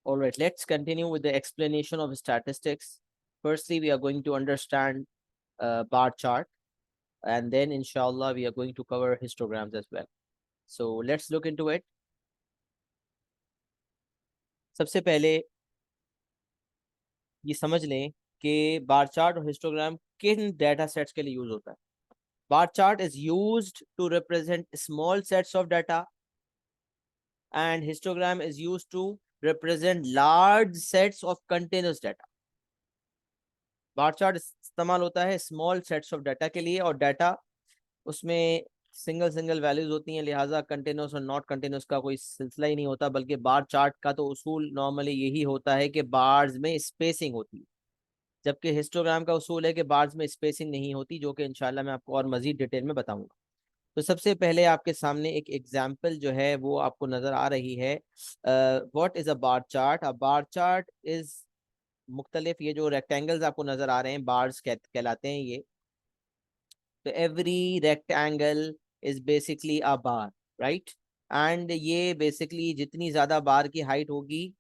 All right, let's continue with the explanation of statistics. Firstly, we are going to understand bar chart, and then inshallah we are going to cover histograms as well. So let's look into it. सबसे पहले ये समझ लें कि bar chart और histogram किन data sets के लिए यूज होता है. Bar chart is used to represent small sets of data and histogram is used to represent large sets of continuous data. Bar chart इस्तेमाल होता है स्मॉल सेट्स ऑफ डाटा के लिए और डाटा उसमें सिंगल सिंगल वैल्यूज होती हैं, लिहाजा कंटिन्यूस और नॉट कंटिन्यूस का कोई सिलसिला ही नहीं होता, बल्कि बार चार्ट का तो उसूल नॉर्मली यही होता है कि बार्स में स्पेसिंग होती है, जबकि हिस्टोग्राम का उसूल है कि बार्स में स्पेसिंग नहीं होती, जो कि इंशाल्लाह मैं आपको और मजीद डिटेल में बताऊंगा. तो सबसे पहले आपके सामने एक एग्जाम्पल जो है वो आपको नजर आ रही है. What is a bar chart? A bar chart is मुख्तलिफ, ये जो रेक्टेंगल्स आपको नजर आ रहे हैं बार्स कहलाते हैं ये. तो every rectangle is basically a bar, right. And ये बेसिकली जितनी ज्यादा बार की हाइट होगी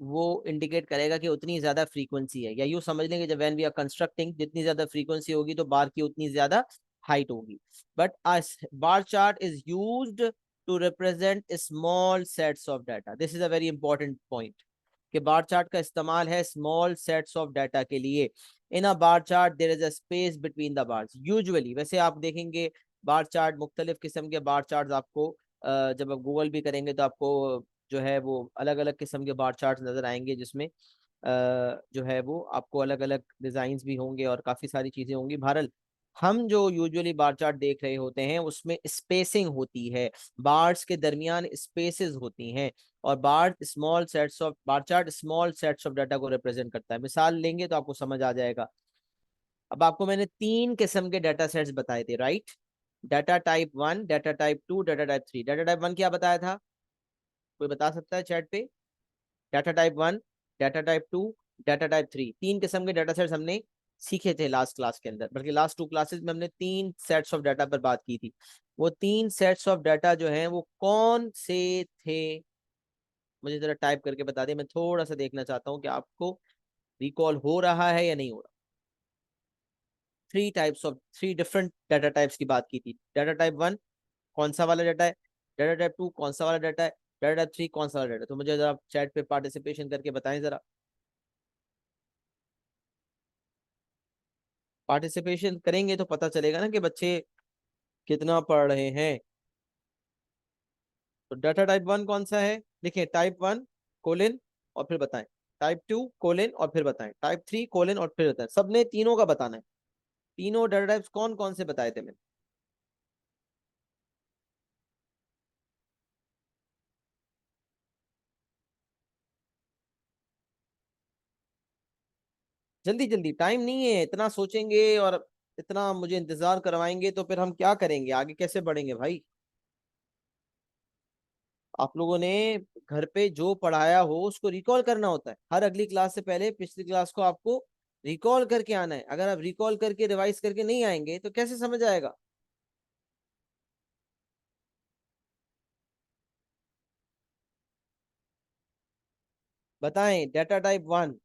वो इंडिकेट करेगा कि उतनी ज्यादा फ्रीक्वेंसी है, या यूं समझ लेंगे जब व्हेन वी आर कंस्ट्रक्टिंग जितनी ज्यादा फ्रीक्वेंसी होगी तो बार की उतनी ज्यादा हाइट होगी. But bar chart is used to represent small sets of data. This is a very important point कि बार चार्ट का इस्तेमाल है स्मॉल सेट्स ऑफ डाटा के लिए. In a bar chart there is a space between the bars. Usually वैसे आप देखेंगे bar chart, मुख्तलिफ किस्म के बार चार्ट आपको जब आप गूगल भी करेंगे तो आपको जो है वो अलग अलग किस्म के बार चार्ट नजर आएंगे, जिसमें जो है वो आपको अलग अलग डिजाइन भी होंगे और काफी सारी चीजें होंगी. बहरहाल हम जो यूजुअली बार चार्ट देख रहे होते हैं उसमें स्पेसिंग होती है, बार्स के दरमियान स्पेसेस होती हैं, और bar chart small sets of data को रिप्रेजेंट करता है. मिसाल लेंगे तो आपको समझ आ जाएगा. अब आपको मैंने 3 किस्म के डाटा सेट्स बताए थे, right. Data type 1, data type 2, data type 3. Data type 1 क्या बताया था? कोई बता सकता है चैट पे? Data type 1, data type 2, data type 3, 3 किस्म के डाटा सेट्स हमने सीखे थे लास्ट क्लास के अंदर, बल्कि लास्ट 2 क्लासेस में हमने 3 सेट्स ऑफ डाटा पर बात की थी. वो 3 सेट्स ऑफ डाटा जो हैं वो कौन से थे? मुझे जरा टाइप करके बता दें, मैं थोड़ा सा देखना चाहता हूँ कि आपको रिकॉल हो रहा है या नहीं हो रहा. 3 डिफरेंट डाटा टाइप्स की बात की थी. डाटा टाइप 1 कौन सा वाला डाटा है, डाटा टाइप 2 कौन सा वाला डाटा है, डाटा टाइप 3 कौन सा वाला डाटा है. तो मुझे जरा चैट पे पार्टिसिपेशन करके बताएं जरा. पार्टिसिपेशन करेंगे तो पता चलेगा ना कि बच्चे कितना पढ़ रहे हैं. तो डाटा टाइप 1 कौन सा है? देखिए, टाइप 1 कोलिन और फिर बताएं, टाइप 2 कोलिन और फिर बताएं, टाइप 3 कोलिन और फिर बताएं. सबने तीनों का बताना है. तीनों डाटा टाइप्स कौन कौन से बताए थे मैंने? जल्दी जल्दी, टाइम नहीं है. इतना सोचेंगे और इतना मुझे इंतजार करवाएंगे तो फिर हम क्या करेंगे, आगे कैसे बढ़ेंगे भाई. आप लोगों ने घर पे जो पढ़ाया हो उसको रिकॉल करना होता है. हर अगली क्लास से पहले पिछली क्लास को आपको रिकॉल करके आना है. अगर आप रिकॉल करके रिवाइज करके नहीं आएंगे तो कैसे समझ आएगा? बताएं. Data type 1.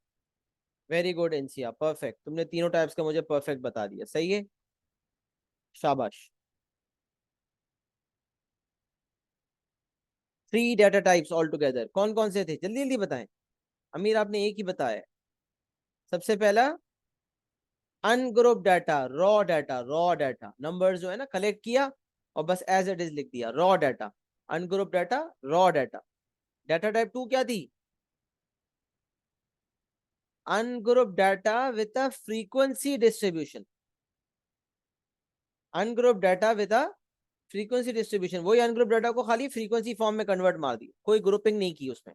Very good इंसिया, perfect. तुमने तीनों टाइप्स का मुझे परफेक्ट बता दिया, सही है, शाबाश. 3 डाटा टाइप्स ऑल टुगेदर कौन कौन से थे? जल्दी जल्दी बताएं. अमीर आपने एक ही बताया. सबसे पहला ungroup data, raw data number जो है ना कलेक्ट किया और बस एज इट इज लिख दिया, raw data. Ungroup data, raw data. Data type 2 क्या थी? Ungroup data with a frequency distribution. Ungroup data with a frequency distribution. वही अनग्रुप डाटा को खाली फ्रीक्वेंसी फॉर्म में कन्वर्ट मार दी, कोई ग्रुपिंग नहीं की उसमें.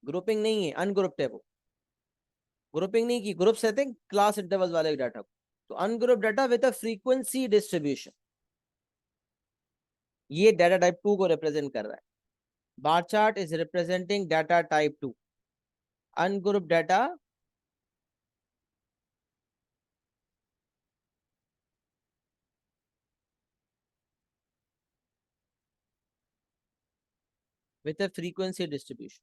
ग्रुपिंग नहीं है, अनग्रुप्ड है वो. ग्रुपिंग नहीं की. ग्रुप कहते हैं क्लास इंटरवल वाले डाटा को. तो ungroup data with a frequency distribution, ये डाटा टाइप 2 को रिप्रेजेंट कर रहा है. Bar chart is representing data type 2. Ungroup data with a frequency distribution.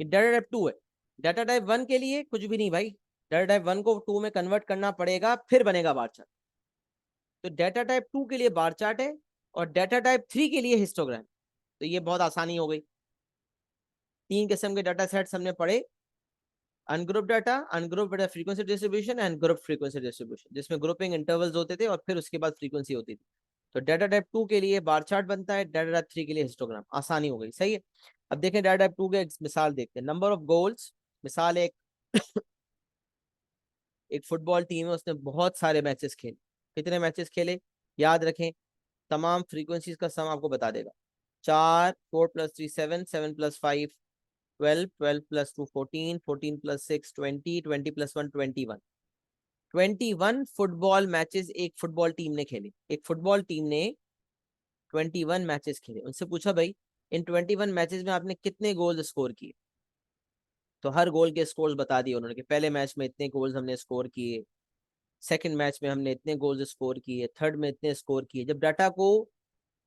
ये डाटा टाइप 2 है। डाटा टाइप 1 के लिए कुछ भी नहीं भाई, डाटा टाइप 1 को 2 में कन्वर्ट करना पड़ेगा, फिर बनेगा बार चार्ट। तो डाटा टाइप 2 के लिए बार चार्ट है और डाटा टाइप 3 के लिए हिस्टोग्राम। तो ये बहुत आसानी हो गई। 3 किस्म के डाटा सेट्स हमने पढ़े, ungroup data, ungroup data frequency distribution and group frequency distribution, जिसमें ग्रुपिंग इंटरवल्स होते थे और फिर उसके बाद फ्रीक्वेंसी होती थी। तो डाटा टाइप 2 के लिए बार चार्ट बनता है, डाटा टाइप 3 के लिए हिस्टोग्राम। आसानी हो गई, सही है। अब देखें डाटा टाइप 2 के एक मिसाल देखते हैं। नंबर ऑफ गोल्स, मिसाल एक एक फुटबॉल टीम है, उसने बहुत सारे मैचेस खेले। कितने मैचेस खेले, याद रखें, तमाम फ्रीक्वेंसीज का सम आपको बता देगा। 4, 4 + 3 7, 7 + 5 12, 12 + 2 14, 14 + 6 20, 20 + 1 21। 21 फुटबॉल मैचेस एक फुटबॉल टीम ने खेले। एक फुटबॉल टीम ने 21 मैचेस खेले। उनसे पूछा भाई इन 21 मैचेस में आपने कितने गोल स्कोर किए, तो हर गोल के स्कोर्स बता दिए उन्होंने कि पहले मैच में इतने गोल्स हमने स्कोर किए, सेकंड मैच में हमने इतने गोल्स स्कोर किए, थर्ड में इतने स्कोर किए। जब डाटा को,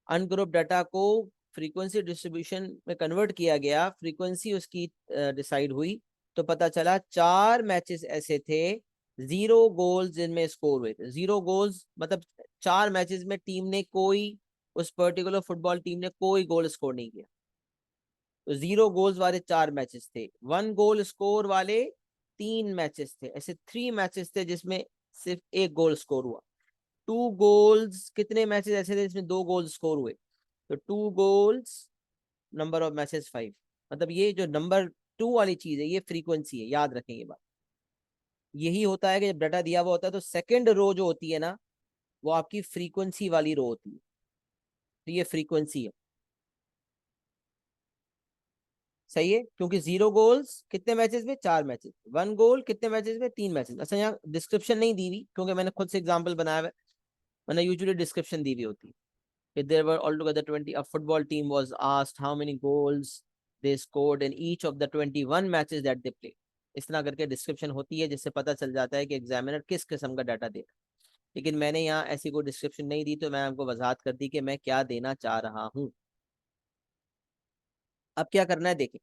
अनग्रुप डाटा को फ्रीक्वेंसी डिस्ट्रीब्यूशन में कन्वर्ट किया गया, फ्रीक्वेंसी उसकी डिसाइड हुई, तो पता चला 4 मैचेस ऐसे थे 0 गोल्स जिनमें स्कोर हुए थे। 0 गोल्स मतलब 4 मैचेस में टीम ने कोई, उस पर्टिकुलर फुटबॉल टीम ने कोई गोल स्कोर नहीं किया। तो 0 गोल्स वाले 4 मैचेस थे। 1 गोल स्कोर वाले 3 मैचेस थे। ऐसे 3 मैचेस थे जिसमें सिर्फ 1 गोल स्कोर हुआ। 2 गोल्स, कितने मैचेस ऐसे थे जिसमें 2 गोल स्कोर हुए, तो 2 गोल्स, नंबर ऑफ मैचेस 5। मतलब ये जो नंबर 2 वाली चीज है ये फ्रीक्वेंसी है, याद रखें ये बात। यही होता है कि जब डाटा दिया हुआ होता है तो सेकंड रो जो होती है ना, वो आपकी फ्रीक्वेंसी वाली रो होती है। तो ये फ्रीक्वेंसी है, सही है, क्योंकि 0 गोल्स कितने मैचेस में, 4 मैचेस। 1 गोल कितने मैचेस में, 3 मैचेस। अच्छा यहाँ डिस्क्रिप्शन नहीं दी हुई क्योंकि मैंने खुद से एग्जाम्पल बनाया हुआ है, मैंने यूजुअली डिस्क्रिप्शन दी हुई होती है। If there were altogether 20, a football team was asked how many goals they scored in each of the 21 matches that they played. इस तरह करके डिस्क्रिप्शन होती है जिससे पता चल जाता है कि एग्जामिनर किस किस्म का डाटा दे रहा है। लेकिन मैंने यहाँ ऐसी कोई डिस्क्रिप्शन नहीं दी, तो मैं आपको वजाहत कर दी कि मैं क्या देना चाह रहा हूँ। अब क्या करना है देखें,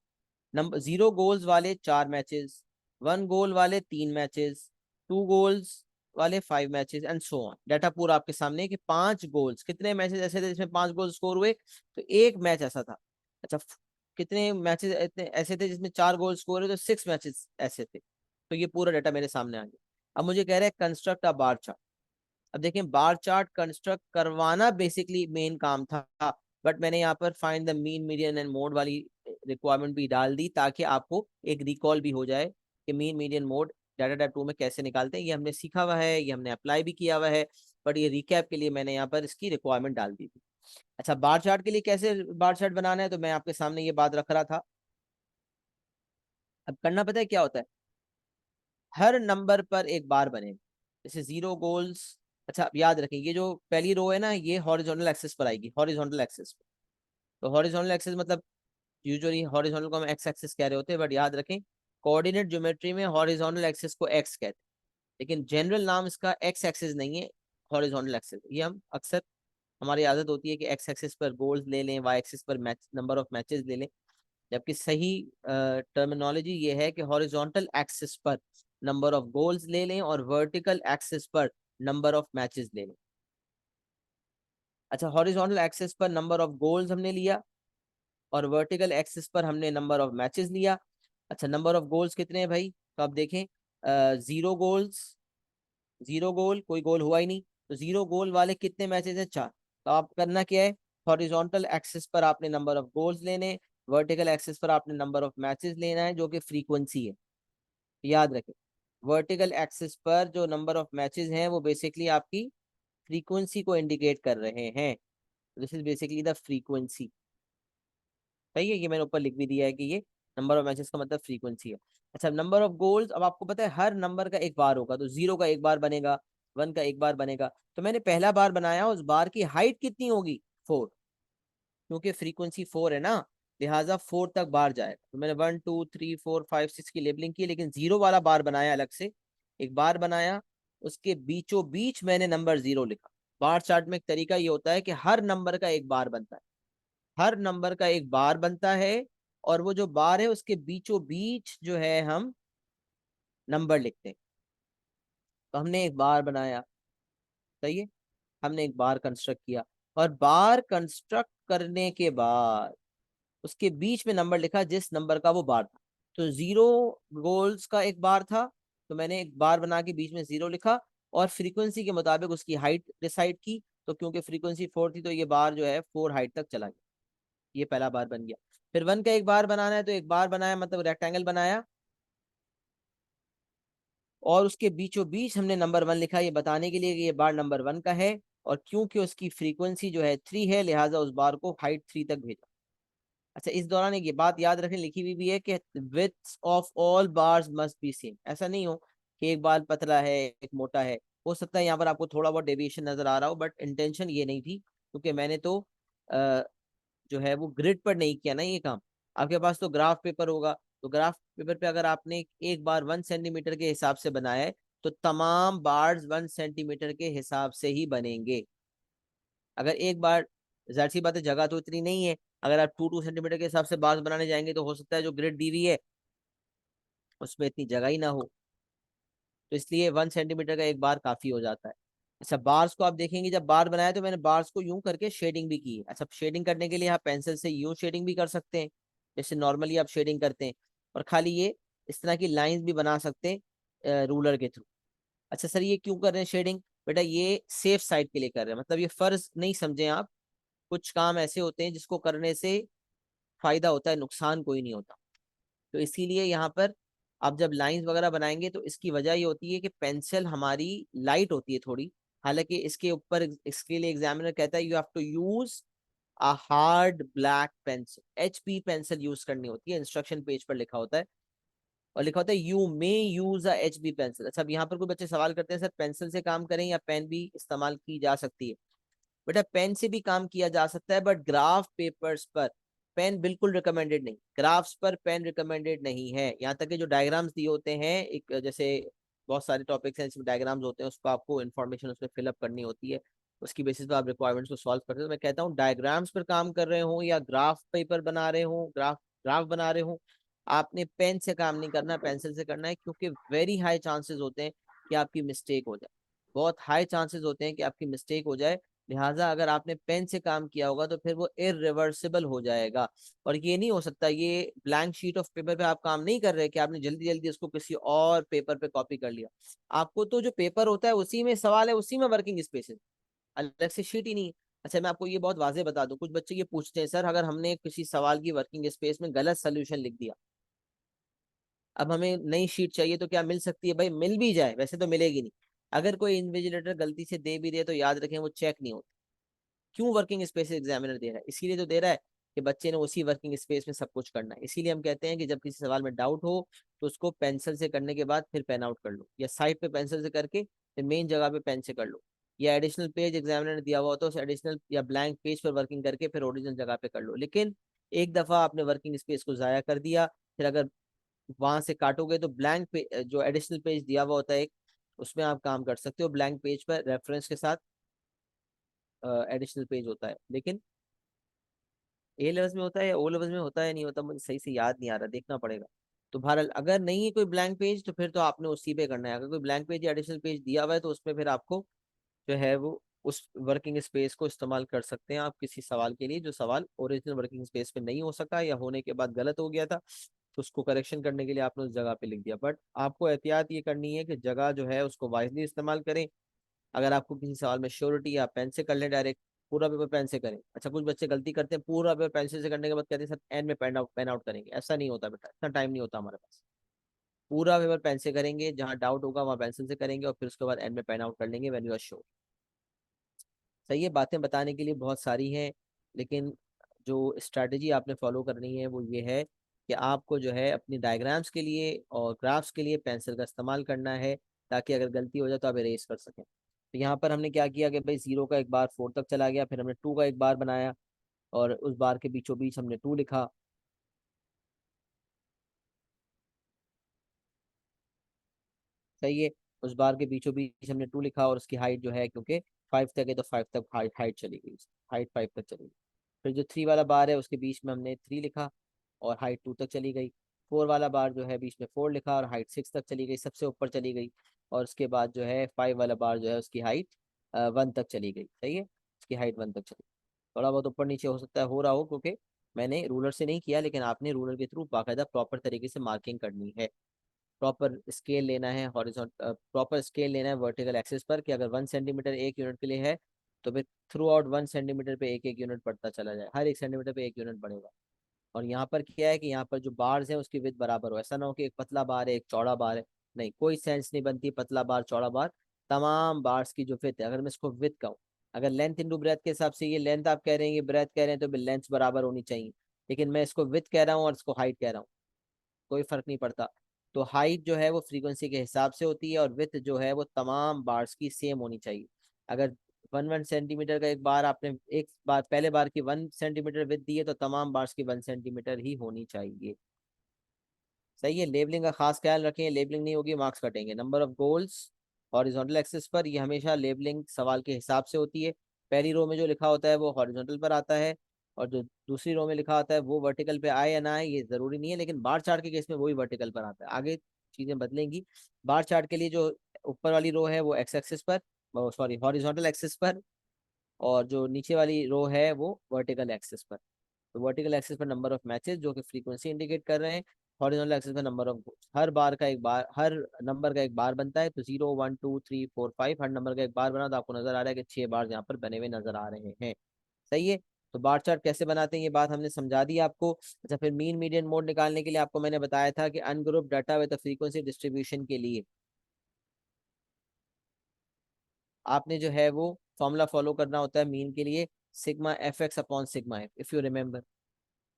नंबर 0 गोल्स वाले 4 मैचेस, 1 गोल वाले 3 मैचेस, 2 गोल्स वाले 5 matches and so on. Data पूरा आपके सामने है कि 5 गोल्स, कितने मैचेस ऐसे थे जिसमें 5 गोल स्कोर हुए, तो एक मैच ऐसा था। अच्छा कितने मैचेस इतने ऐसे थे जिसमें 4 गोल स्कोर हुए, तो 6 मैचेस ऐसे थे। तो ये पूरा डाटा मेरे सामने आ गया। अब मुझे कह रहे हैं कंस्ट्रक्ट अ बार चार्ट। अब देखें बार चार्ट कंस्ट्रक्ट करवाना बेसिकली मेन काम था, बट मैंने यहाँ पर find the mean median and mode वाली रिक्वायरमेंट भी डाल दी ताकि आपको एक रिकॉल भी हो जाए कि mean median mode data type 2 में कैसे निकालते हैं। ये हमने सीखा हुआ है, ये हमने अप्लाई भी किया हुआ है, बट ये रिकैप के लिए मैंने यहाँ पर इसकी रिक्वायरमेंट डाल दी थी। अच्छा बार चार्ट के लिए कैसे बार चार्ट बनाना है, तो मैं आपके सामने ये बात रख रहा था। अब करना पता है क्या होता है, हर नंबर पर एक बार बने, जैसे 0 गोल्स। अच्छा अब याद रखें ये जो पहली रो है ना, ये हॉरिजॉन्टल एक्सिस पर आएगी, हॉरिजॉन्टल एक्सिस पर। तो हॉरिजॉन्टल एक्सिस मतलब यूजुअली हॉरिजॉन्टल को हम एक्स एक्सिस कह रहे होते हैं, बट याद रखें कोऑर्डिनेट ज्योमेट्री में हॉरिजॉन्टल एक्सिस को एक्स कहते हैं, लेकिन जनरल नाम इसका एक्स एक्सिस नहीं है, हॉरिजॉन्टल एक्सिस। ये हम अक्सर, हमारी आदत होती है कि एक्स एक्सिस पर गोल्स ले लें, वाई एक्सिस पर मैच नंबर ऑफ मैचेस ले लें, जबकि सही टर्मिनोलॉजी ये है कि हॉरिजॉन्टल एक्सिस पर नंबर ऑफ गोल्स ले लें और वर्टिकल एक्सिस पर नंबर ऑफ मैचेस ले लें। अच्छा हॉरिजॉन्टल एक्सिस पर नंबर ऑफ गोल्स हमने लिया और वर्टिकल एक्सिस पर हमने नंबर ऑफ मैचेस लिया। अच्छा नंबर ऑफ गोल्स कितने हैं भाई, तो आप देखें 0 गोल्स, 0 गोल, कोई गोल हुआ ही नहीं, तो 0 गोल वाले कितने मैचेस हैं, 4। तो आप करना क्या है, हॉरिजॉन्टल एक्सिस पर आपने नंबर ऑफ गोल्स लेने, वर्टिकल एक्सिस पर आपने नंबर ऑफ मैचेस लेना है जो कि फ्रीक्वेंसी है। याद रखें वर्टिकल एक्सिस पर जो नंबर ऑफ मैचेस हैं वो बेसिकली आपकी फ्रीक्वेंसी को इंडिकेट कर रहे हैं। This is basically the frequency, सही है। ये मैंने ऊपर लिख भी दिया है कि ये नंबर ऑफ मैचेस का मतलब फ्रीक्वेंसी है। अच्छा नंबर ऑफ गोल्स, अब आपको पता है हर नंबर का एक बार होगा, तो 0 का एक बार बनेगा, 1 का एक बार बनेगा। तो मैंने पहला बार बनाया, उस बार की हाइट कितनी होगी, 4, क्योंकि फ्रीक्वेंसी 4 है ना, लिहाजा 4 तक बार जाएगा। तो मैंने 1 2 3 4 5 6 की लेबलिंग की, लेकिन 0 वाला बार बनाया अलग से, एक बार बनाया, उसके बीचों बीच मैंने नंबर 0 लिखा। बार चार्ट में एक तरीका ये होता है कि हर नंबर का एक बार बनता है, हर नंबर का एक बार बनता है और वो जो बार है उसके बीचों बीच जो है हम नंबर लिखते हैं। तो हमने एक बार बनाया, सही है, हमने एक बार कंस्ट्रक्ट किया, और बार कंस्ट्रक्ट करने के बाद उसके बीच में नंबर लिखा जिस नंबर का वो बार था। तो 0 गोल्स का एक बार था, तो मैंने एक बार बना के बीच में 0 लिखा, और फ्रीक्वेंसी के मुताबिक उसकी हाइट डिसाइड की। तो क्योंकि फ्रीक्वेंसी 4 थी तो ये बार जो है 4 हाइट तक चला गया, ये पहला बार बन गया। फिर 1 का एक बार बनाना है, तो एक बार बनाया मतलब रेक्टेंगल बनाया, और उसके बीचों बीच हमने नंबर 1 लिखा, ये बताने के लिए कि ये बार नंबर 1 का है। और क्योंकि उसकी फ्रीक्वेंसी जो है 3 है, लिहाजा उस बार को हाइट 3 तक भेजा। अच्छा, इस दौरान एक ये बात याद रखें, लिखी हुई भी है कि width of all bars must be same. ऐसा नहीं हो कि एक बार पतला है एक मोटा है। हो सकता है यहाँ पर आपको थोड़ा बहुत डेविएशन नजर आ रहा हो, बट इंटेंशन ये नहीं थी, क्योंकि मैंने तो जो है वो ग्रिड पर नहीं किया ना ये काम। आपके पास तो ग्राफ पेपर होगा, तो ग्राफ पेपर पे अगर आपने एक बार 1 सेंटीमीटर के हिसाब से बनाया है, तो तमाम बार्स 1 सेंटीमीटर के हिसाब से ही बनेंगे। अगर एक बार, जाहिर सी बात है जगह तो इतनी नहीं है, अगर आप 2 2 सेंटीमीटर के हिसाब से बार्स बनाने जाएंगे तो हो सकता है जो ग्रिड दी हुई है उसमें इतनी जगह ही ना हो। तो इसलिए 1 सेंटीमीटर का एक बार काफी हो जाता है। अच्छा, बार्स को आप देखेंगे, जब बार बनाया तो मैंने बार्स को यूं करके शेडिंग भी की है। अच्छा, शेडिंग करने के लिए आप पेंसिल से यूं शेडिंग भी कर सकते हैं, जैसे नॉर्मली आप शेडिंग करते हैं, और खाली ये इस तरह की लाइंस भी बना सकते हैं रूलर के थ्रू। अच्छा सर, ये क्यों कर रहे हैं शेडिंग? बेटा ये सेफ साइड के लिए कर रहे हैं, मतलब ये फर्ज नहीं समझें आप। कुछ काम ऐसे होते हैं जिसको करने से फायदा होता है, नुकसान कोई नहीं होता। तो इसीलिए यहाँ पर आप जब लाइंस वगैरह बनाएंगे तो इसकी वजह ये होती है कि पेंसिल हमारी लाइट होती है थोड़ी। हालांकि इसके ऊपर इसके लिए एग्जामिनर कहता है you have to use a hard black pencil, HB pencil use करनी होती है, इंस्ट्रक्शन पेज पर लिखा होता है। और लिखा होता है you may use a HB pencil. अच्छा, अब यहाँ पर कोई बच्चे सवाल करते हैं सर पेंसिल से काम करें या पेन भी इस्तेमाल की जा सकती है? बेटा पेन से भी काम किया जा सकता है, बट ग्राफ पेपर्स पर पेन बिल्कुल रिकमेंडेड नहीं, ग्राफ्स पर पेन रिकमेंडेड नहीं है। यहाँ तक कि जो डायग्राम्स दिए होते हैं, एक जैसे बहुत सारे टॉपिक्स हैं जिसमें डायग्राम्स होते हैं, उसको आपको इन्फॉर्मेशन उसमें फिलअप करनी होती है, उसकी बेसिस पर आप रिक्वायरमेंट्स को सॉल्व करते हो। तो मैं कहता हूँ डायग्राम्स पर काम कर रहे हो या ग्राफ पेपर बना रहे हो, ग्राफ ग्राफ बना रहे हो, आपने पेन से काम नहीं करना, पेंसिल से करना है, क्योंकि वेरी हाई चांसेस होते हैं कि आपकी मिस्टेक हो जाए, बहुत हाई चांसेस होते हैं कि आपकी मिस्टेक हो जाए। लिहाजा अगर आपने पेन से काम किया होगा तो फिर वो इरिवर्सिबल हो जाएगा। और ये नहीं हो सकता, ये ब्लैंक शीट ऑफ पेपर पे आप काम नहीं कर रहे कि आपने जल्दी जल्दी उसको किसी और पेपर पे कॉपी कर लिया। आपको तो जो पेपर होता है उसी में सवाल है, उसी में वर्किंग स्पेस है, अलग से शीट ही नहीं है। अच्छा, मैं आपको ये बहुत वाजे बता दूं, कुछ बच्चे ये पूछते हैं सर अगर हमने किसी सवाल की वर्किंग स्पेस में गलत सोल्यूशन लिख दिया, अब हमें नई शीट चाहिए तो क्या मिल सकती है? भाई मिल भी जाए, वैसे तो मिलेगी नहीं। अगर कोई इन्विजिलेटर गलती से दे भी दे तो याद रखें वो चेक नहीं होती। क्यों वर्किंग स्पेस एग्जामिनर दे रहा है? इसीलिए तो दे रहा है कि बच्चे ने उसी वर्किंग स्पेस में सब कुछ करना है। इसीलिए हम कहते हैं कि जब किसी सवाल में डाउट हो तो उसको पेंसिल से करने के बाद फिर पेन आउट कर लो, या साइड पे पेंसिल से करके फिर मेन जगह पे पेन से कर लो, या एडिशनल पेज एग्जामिनर ने दिया हुआ तो उस एडिशनल या ब्लैंक पेज पर वर्किंग करके फिर ओरिजिनल जगह पे कर लो। लेकिन एक दफा आपने वर्किंग स्पेस को जाया कर दिया, फिर अगर वहां से काटोगे तो ब्लैंक पे जो एडिशनल पेज दिया हुआ होता है एक, उसमें आप काम कर सकते हो ब्लैंक पेज पर रेफरेंस के साथ। एडिशनल पेज होता है, लेकिन ए लेवल्स में होता है या ओ लेवल्स में होता है नहीं होता, मुझे सही से याद नहीं आ रहा, देखना पड़ेगा। तो बहरहाल अगर नहीं है कोई ब्लैंक पेज तो फिर तो आपने उसी पे करना है। अगर कोई ब्लैंक पेज या एडिशनल पेज दिया हुआ है तो उसमें फिर आपको जो है वो उस वर्किंग स्पेस को इस्तेमाल कर सकते हैं आप किसी सवाल के लिए जो सवाल ओरिजिनल वर्किंग स्पेस पे नहीं हो सका या होने के बाद गलत हो गया था, तो उसको करेक्शन करने के लिए आपने उस जगह पे लिख दिया। बट आपको एहतियात ये करनी है कि जगह जो है उसको वाइजली इस्तेमाल करें। अगर आपको किसी सवाल में श्योरिटी, आप पेन से कर लें डायरेक्ट, पूरा पेपर पेन से करें। अच्छा, कुछ बच्चे गलती करते हैं, पूरा पेपर पेंसिल से करने के बाद कहते हैं सर एंड में पेन आउट करेंगे। ऐसा नहीं होता बेटा, इतना टाइम नहीं होता हमारे पास। पूरा पेपर पेन से करेंगे, जहां डाउट होगा वहां पेंसिल से करेंगे, और फिर उसके बाद एंड में पेन आउट कर लेंगे व्हेन यू आर श्योर। सही है, बातें बताने के लिए बहुत सारी हैं, लेकिन जो स्ट्रैटेजी आपने फॉलो करनी है वो ये है कि आपको जो है अपनी डायग्राम्स के लिए और ग्राफ्स के लिए पेंसिल का इस्तेमाल करना है, ताकि अगर गलती हो जाए तो आप इरेज कर सकें। तो यहाँ पर हमने क्या किया कि भाई 0 का एक बार 4 तक चला गया, फिर हमने 2 का एक बार बनाया, और उस बार के बीचों बीच हमने 2 लिखा। सही है, उस बार के बीचों बीच हमने 2 लिखा, और उसकी हाइट जो है क्योंकि 5 तक है तो 5 तक हाइट चली गई, हाइट 5 तक चली गई। फिर जो 3 वाला बार है उसके बीच में हमने 3 लिखा, और हाइट 2 तक चली गई। 4 वाला बार जो है बीच में 4 लिखा और हाइट 6 तक चली गई, सबसे ऊपर चली गई। और उसके बाद जो है 5 वाला बार जो है उसकी हाइट 1 तक चली गई। सही है, उसकी हाइट 1 तक चली। थोड़ा बहुत ऊपर नीचे हो सकता है हो रहा हो, क्योंकि मैंने रूलर से नहीं किया, लेकिन आपने रूलर के थ्रू बाकायदा प्रॉपर तरीके से मार्किंग करनी है। प्रॉपर स्केल लेना है, हॉरिजॉन्टल प्रॉपर स्केल लेना है वर्टिकल एक्सिस पर, कि अगर 1 सेंटीमीटर 1 यूनिट के लिए है तो फिर थ्रू आउट 1 सेंटीमीटर पे 1 1 यूनिट बढ़ता चला जाए, हर 1 सेंटीमीटर पे 1 यूनिट बढ़ेगा। और यहाँ पर क्या है कि यहाँ पर जो बार्स हैं उसकी विड्थ बराबर हो, ऐसा ना हो कि एक पतला बार है एक चौड़ा बार है, नहीं, कोई सेंस नहीं बनती पतला बार चौड़ा बार। तमाम बार्स की जो विड्थ है, अगर मैं इसको विड्थ कहूँ, अगर लेंथ इंटू ब्रेथ के हिसाब से, ये लेंथ आप कह रहे हैं ये ब्रेथ कह रहे हैं, तो लेंथ बराबर होनी चाहिए। लेकिन मैं इसको विड्थ कह रहा हूँ और इसको हाइट कह रहा हूँ, कोई फर्क नहीं पड़ता। तो हाइट जो है वो फ्रीक्वेंसी के हिसाब से होती है, और विड्थ जो है वो तमाम बार्स की सेम होनी चाहिए। अगर 1 1 सेंटीमीटर का एक बार आपने एक बार पहले बार की 1 सेंटीमीटर विड्थ दी है, तो तमाम बार्स की 1 सेंटीमीटर ही होनी चाहिए। सही है, लेबलिंग का खास ख्याल रखें, लेबलिंग नहीं होगी मार्क्स कटेंगे। Number of goals horizontal axis पर, ये हमेशा लेबलिंग सवाल के हिसाब से होती है। पहली रो में जो लिखा होता है वो हॉरिजॉन्टल पर आता है, और जो दूसरी रो में लिखा होता है वो वर्टिकल पे आए या ना आए ये जरूरी नहीं है, लेकिन बार चार्ट के केस में वही वर्टिकल पर आता है। आगे चीजें बदलेंगी। बार चार्ट के लिए जो ऊपर वाली रो है वो एक्स एक्सिस पर, सॉरी हॉरिजॉन्टल एक्सिस पर, और जो नीचे वाली रो है वो वर्टिकल एक्सिस पर। तो वर्टिकल एक्सिस पर नंबर ऑफ मैचेस जो कि फ्रीक्वेंसी इंडिकेट कर रहे हैं, हॉरिजॉन्टल एक्सिस पर नंबर ऑफ हर बार का एक बार, हर नंबर का एक बार बनता है। तो 0 1 2 3 4 5 हर नंबर का एक बार बना, तो आपको नजर आ रहा है कि 6 बार यहाँ पर बने हुए नजर आ रहे हैं। सही है, तो बार चार्ट कैसे बनाते हैं ये बात हमने समझा दी आपको। अच्छा, फिर मीन मीडियन मोड निकालने के लिए आपको मैंने बताया था कि ungroup data with frequency distribution के लिए आपने जो है वो फॉर्मूला फॉलो करना होता है मीन के लिए, sigma F x upon sigma F, if you remember.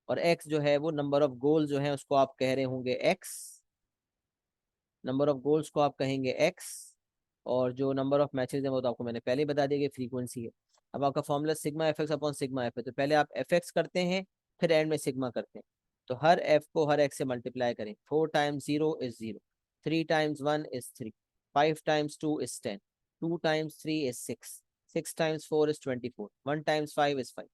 और एक्स जो है वो नंबर ऑफ गोल जो है उसको आप कह रहे होंगे एक्स, नंबर ऑफ गोल्स को आप कहेंगे एक्स, और जो नंबर ऑफ मैचेस है वो तो आपको मैंने पहले ही बता दिया कि फ्रीक्वेंसी है। अब आपका formula sigma F x upon sigma F है, तो पहले आप एफ एक्स करते हैं फिर एंड में सिग्मा करते हैं। तो हर एफ को हर एक्स से मल्टीप्लाई करें। 4 times 0 is 0, 3 times 1 is 3, 5 times 2 is 10, 2 times 3 is 6, 6 times 4 is 24, 1 times 5 is 5।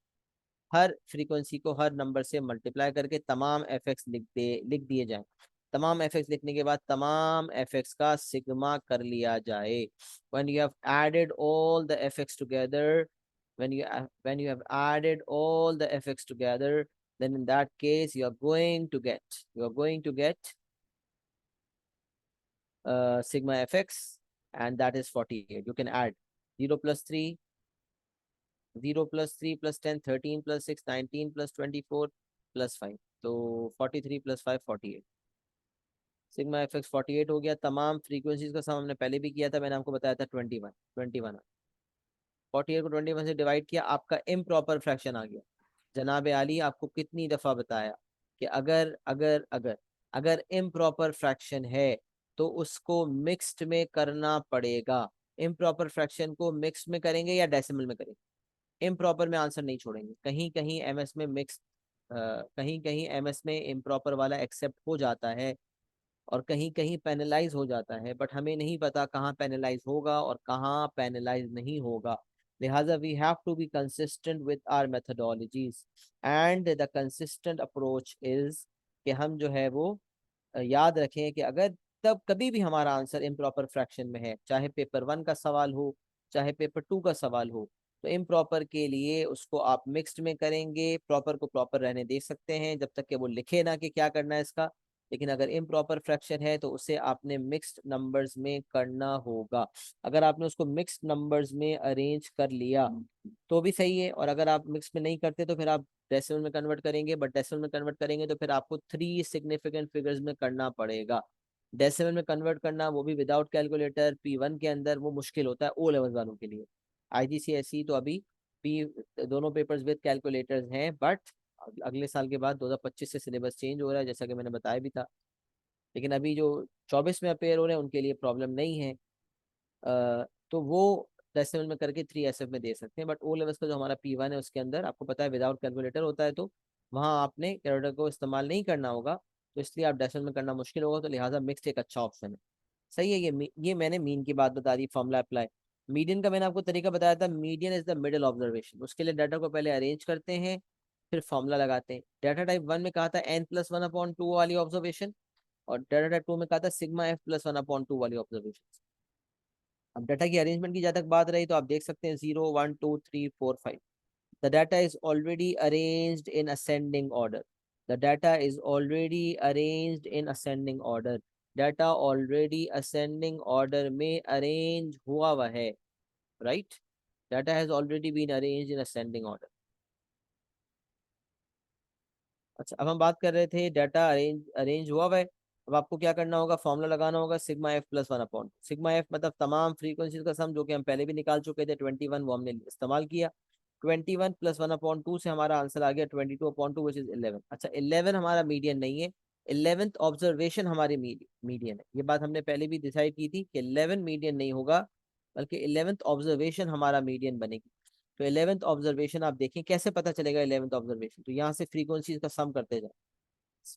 Her frequency को हर नंबर से मल्टीप्लाई करके तमाम एफ एक्स लिख दिए जाए। तमाम एफ एक्स लिखने के बाद तमाम एफ एक्स का सिग्मा कर लिया जाए। when you have added all the fx together when you have added all the fx together, then in that case you are going to get sigma fx, and that is 48. You can add 0 plus 3, 0 plus 3 plus 10, 13 plus 6, 19 plus 24 plus 5, तो 43 plus 5 48। Sigma F x 48 हो गया। तमाम frequencies का सम हमने पहले भी किया था, मैंने आपको बताया था 21। 48 को 21 से डिवाइड किया, आपका इम्प्रॉपर फ्रैक्शन आ गया। जनाब आली आपको कितनी दफा बताया कि अगर अगर अगर अगर इम्प्रॉपर फ्रैक्शन है तो उसको मिक्स्ड में करना पड़ेगा। इम्प्रॉपर फ्रैक्शन को मिक्स में करेंगे या डेसिमल में करेंगे, इम्प्रॉपर में आंसर नहीं छोड़ेंगे। कहीं कहीं एमएस में मिक्स, कहीं कहीं एमएस में इम्प्रॉपर वाला एक्सेप्ट हो जाता है और कहीं कहीं पेनलाइज हो जाता है, बट हमें नहीं पता कहाँ पेनलाइज होगा और कहाँ पेनलाइज नहीं होगा। लिहाजा we have to be consistent with our methodologies, and the consistent approach is कि हम जो है वो याद रखें कि अगर तब कभी भी हमारा आंसर इम्प्रॉपर फ्रैक्शन में है, चाहे पेपर 1 का सवाल हो चाहे पेपर 2 का सवाल हो, तो इम्प्रॉपर के लिए उसको आप मिक्स्ड में करेंगे। प्रॉपर को प्रॉपर रहने दे सकते हैं जब तक कि वो लिखे ना कि क्या करना है इसका, लेकिन अगर इम्प्रॉपर फ्रैक्शन है तो उसे आपने मिक्स्ड नंबर्स में करना होगा। अगर आपने उसको मिक्स्ड नंबर्स में अरेंज कर लिया तो भी सही है, और अगर आप मिक्स में नहीं करते तो फिर आप डेसिमल में कन्वर्ट करेंगे, बट डेसिमल में कन्वर्ट करेंगे तो फिर आपको 3 सिग्निफिकेंट फिगर्स में करना पड़ेगा। डेसिमल में कन्वर्ट करना वो भी विदाउट कैलकुलेटर P1 के अंदर, वो मुश्किल होता है ओ लेवल वालों के लिए। IGCSE तो अभी पी दोनों पेपर्स विद कैलकुलेटर्स हैं, बट अगले साल के बाद 2025 से सिलेबस चेंज हो रहा है जैसा कि मैंने बताया भी था। लेकिन अभी जो 24 में अपेयर हो रहे हैं उनके लिए प्रॉब्लम नहीं है, तो वो डेसिमल में करके 3SF में दे सकते हैं। बट ओ लेवल्स का जो हमारा P1 है उसके अंदर आपको पता है विदाउट कैलकुलेटर होता है, तो वहाँ आपने कैलकुलेटर को इस्तेमाल नहीं करना होगा, तो इसलिए आप डेसिमल में करना मुश्किल होगा, तो लिहाजा मिक्स्ड एक अच्छा ऑप्शन है। सही है, ये मैंने मीन की बात बता दी, फॉर्मूला अप्लाई। मीडियन का मैंने आपको तरीका बताया था, median is the middle observation. उसके लिए डाटा को पहले अरेंज करते हैं, फिर फॉर्मूला लगाते हैं। डाटा टाइप 1 में कहा था n+1/2 वाली ऑब्जर्वेशन, और डाटा टाइप 2 में कहा था सिग्मा f+1/2 वाली ऑब्जर्वेशन। अब डाटा की अरेंजमेंट की जहाँ तक बात रही तो आप देख सकते हैं 0 1 2 3 4 5। The data is already arranged in ascending order. The data is already arranged in ascending order. Data already ascending order में अरेंज हुआ हुआ है, right. Data has already been arranged in ascending order. अच्छा, अब हम बात कर रहे थे डाटा अरेंज अरेंज हुआ हुआ है। अब आपको क्या करना होगा, फॉर्मूला लगाना होगा सिग्मा f+1/, सिग्मा एफ मतलब तमाम फ्रीक्वेंसीज का सम, जो कि हम पहले भी निकाल चुके थे 21, वो हमने इस्तेमाल किया। 21 + 1/2 से हमारा आंसर आ गया 22/2 विच इज 11। अच्छा, 11 हमारा मीडियन नहीं है, 11th ऑब्जर्वेशन हमारी मीडियन है। ये बात हमने पहले भी डिसाइड की थी कि 11 मीडियन नहीं होगा, बल्कि 11th ऑब्जर्वेशन हमारा मीडियन बनेगी। तो 11th ऑब्जर्वेशन आप देखें कैसे पता चलेगा 11th ऑब्जर्वेशन, तो यहाँ से फ्रीक्वेंसी का सम करते जाए।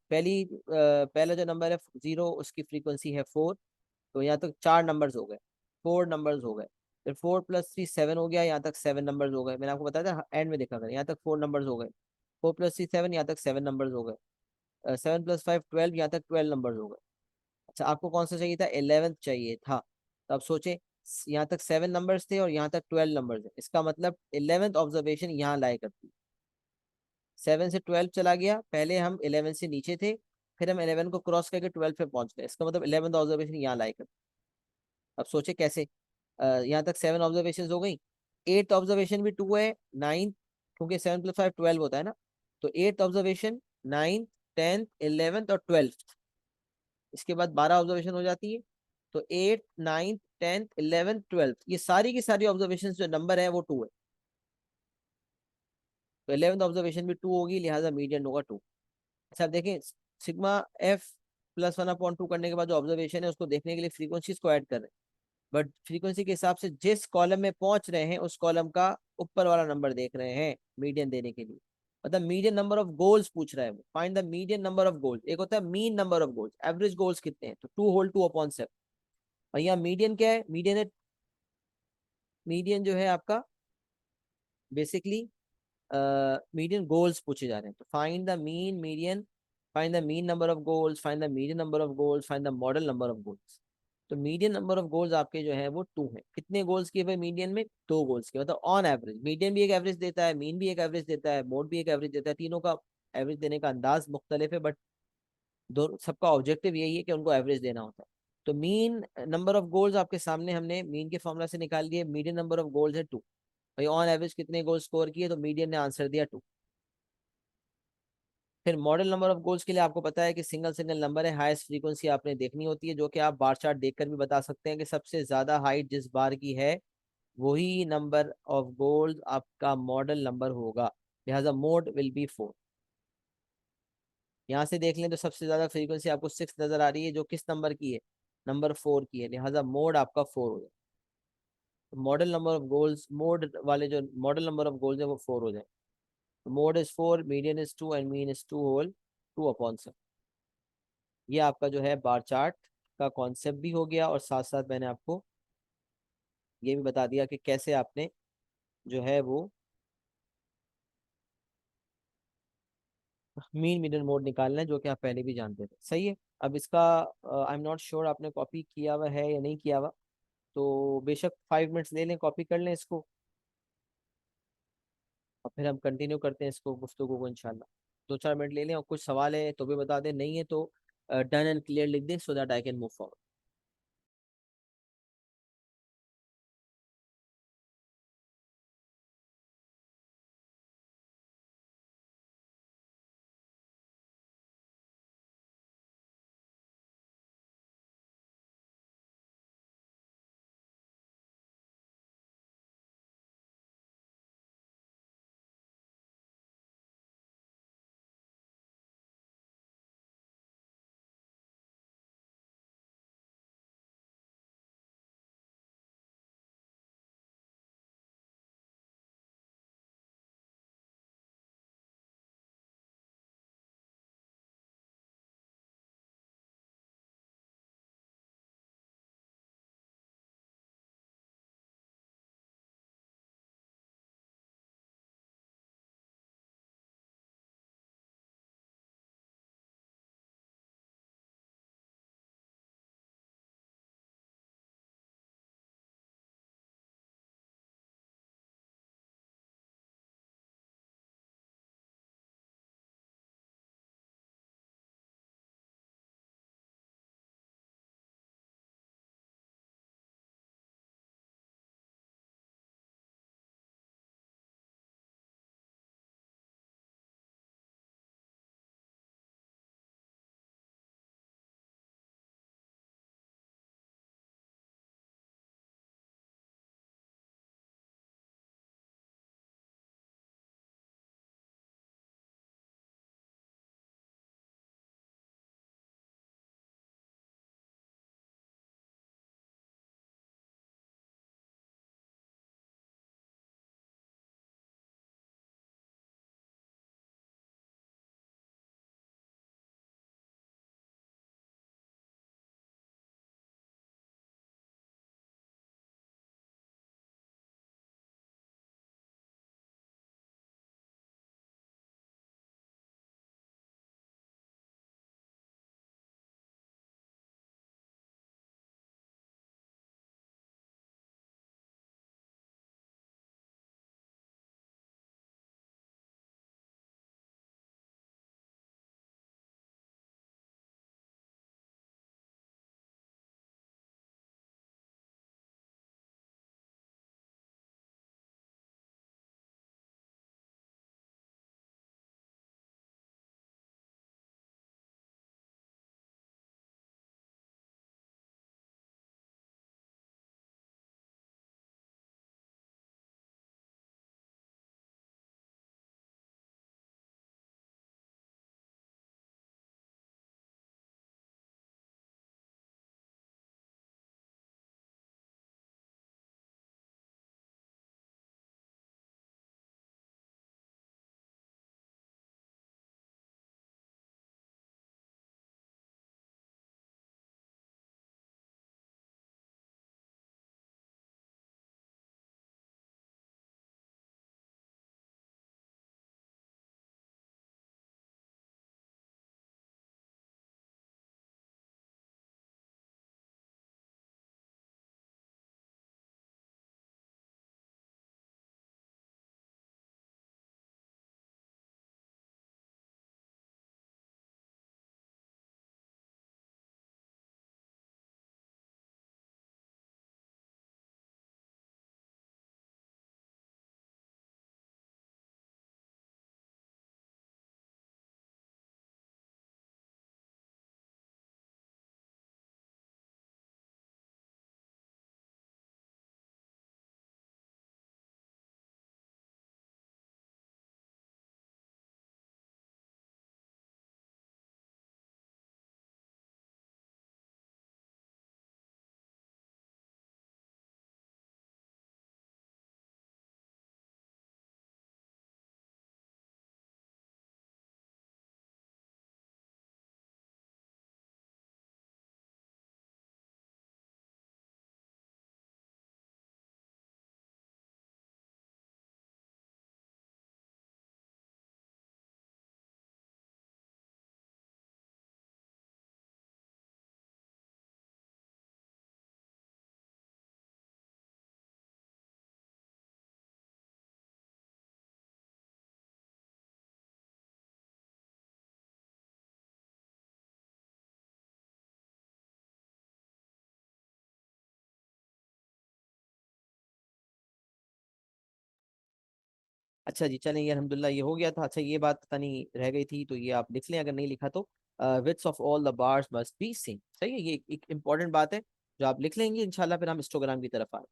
पहला जो नंबर है 0, उसकी फ्रीक्वेंसी है 4। तो यहाँ तक 4 नंबर्स हो गए, 4 नंबर्स हो गए। फिर 4 + 3 7 हो गया, यहाँ तक 7 नंबर्स हो गए। मैंने आपको बताया था एंड में देखा करें, यहाँ तक 4 नंबर्स हो गए। 4 + 3 7, यहाँ तक 7 नंबर्स हो गए। 7 + 5 12, यहाँ तक 12 नंबर्स हो गए। अच्छा, आपको कौन सा चाहिए था, 11th चाहिए था। तो आप सोचे, यहाँ तक 7 नंबर्स थे और यहाँ तक 12 नंबर्स है, इसका मतलब 11th ऑब्जर्वेशन यहाँ लाया करती। 7 से 12 चला गया, पहले हम 11 से नीचे थे, फिर हम 11 को क्रॉस करके 12 पे पहुंच गए, इसका मतलब 11th ऑब्जर्वेशन यहाँ लाया करती। अब सोचे कैसे, यहाँ तक 7 ऑब्जर्वेशन हो गई। 8th ऑब्जर्वेशन भी 2 है, 9th, क्योंकि 7 + 5 12 होता है ना। तो 8th observation, 9th, 10th, 11th और 12th, इसके बाद 12 ऑब्जर्वेशन हो जाती है। तो 8 9 10 11 12, ये सारी की सारी ऑब्जर्वेशन जो नंबर है वो 2 है। तो 11th ऑब्जर्वेशन भी 2 होगी, लिहाजा मीडियन होगा 2। अच्छा, आप देखें, सिग्मा f+1/2 करने के बाद जो ऑब्जर्वेशन है उसको देखने के लिए फ्रीक्वेंसीज को ऐड कर रहे हैं, बट फ्रीक्वेंसी के हिसाब से जिस कॉलम में पहुंच रहे हैं उस कॉलम का ऊपर वाला नंबर देख रहे हैं मीडियन देने के लिए। मतलब मीडियन नंबर ऑफ गोल्स पूछ रहा है वो, find the median number of goals. एक होता है mean number of goals, average goals कितने हैं, तो 2 होल 2/7। और यहाँ मीडियन क्या है, मीडियन है, मीडियन जो है आपका बेसिकली मीडियन गोल्स पूछे जा रहे हैं। तो find the mean median, find the mean number of goals, find the median number of goals, find the model number of goals. तो मीडियन नंबर ऑफ गोल्स आपके जो है वो 2 है। कितने गोल्स किए भाई मीडियन में, 2 गोल्स के, मतलब ऑन एवरेज। मीडियन भी एक एवरेज देता है, मीन भी एक एवरेज देता है, मोड भी एक एवरेज देता है, तीनों का एवरेज देने का अंदाज मुख्तलिफ है, बट दोनों सबका ऑब्जेक्टिव यही है कि उनको एवरेज देना होता है। तो मीन नंबर ऑफ गोल्स आपके सामने हमने मीन के फॉर्मूला से निकाल दिए, मीडियन नंबर ऑफ गोल्स है 2। भाई ऑन एवरेज कितने गोल स्कोर किए, तो मीडियन ने आंसर दिया 2। फिर मॉडल नंबर ऑफ गोल्स के लिए आपको पता है कि सिंगल सिंगल नंबर है, हाईएस्ट फ्रीक्वेंसी आपने देखनी होती है, जो कि आप बार चार्ट देखकर भी बता सकते हैं कि सबसे ज्यादा हाइट जिस बार की है वही नंबर ऑफ गोल्स आपका मॉडल नंबर होगा, लिहाजा मोड विल बी 4। यहाँ से देख लें तो सबसे ज्यादा फ्रीक्वेंसी आपको 6 नजर आ रही है, जो किस नंबर की है, नंबर 4 की है, लिहाजा मोड आपका 4 हो जाए। Model number of goals, mode वाले जो मॉडल नंबर ऑफ गोल्स है वो 4 हो जाए। Mode is 4, median is 2 and mean is 2 whole 2/7। ये आपका जो है बार चार्ट का कॉन्सेप्ट भी हो गया, और साथ साथ मैंने आपको ये भी बता दिया कि कैसे आपने जो है वो मीन मीडियन मोड निकालना है, जो कि आप पहले भी जानते थे। सही है। अब इसका आई एम नॉट श्योर आपने कॉपी किया हुआ है या नहीं किया हुआ, तो बेशक 5 मिनट्स ले लें, कॉपी कर लें इसको, और फिर हम कंटिन्यू करते हैं इसको, गुफ्तगू को इंशाल्लाह। 2-4 मिनट ले लें, और कुछ सवाल है तो भी बता दें, नहीं है तो डन एंड क्लियर लिख दें, so that I can move forward. अच्छा जी, चलें, ये अल्हम्दुलिल्लाह ये हो गया था। अच्छा, ये बात पता नहीं रह गई थी, तो ये आप लिख लें, अगर नहीं लिखा तो। Width of all the bars must be same. सही है, ये एक इंपॉर्टेंट बात है जो आप लिख लेंगे इंशाल्लाह, फिर हम हिस्टोग्राम की तरफ आए।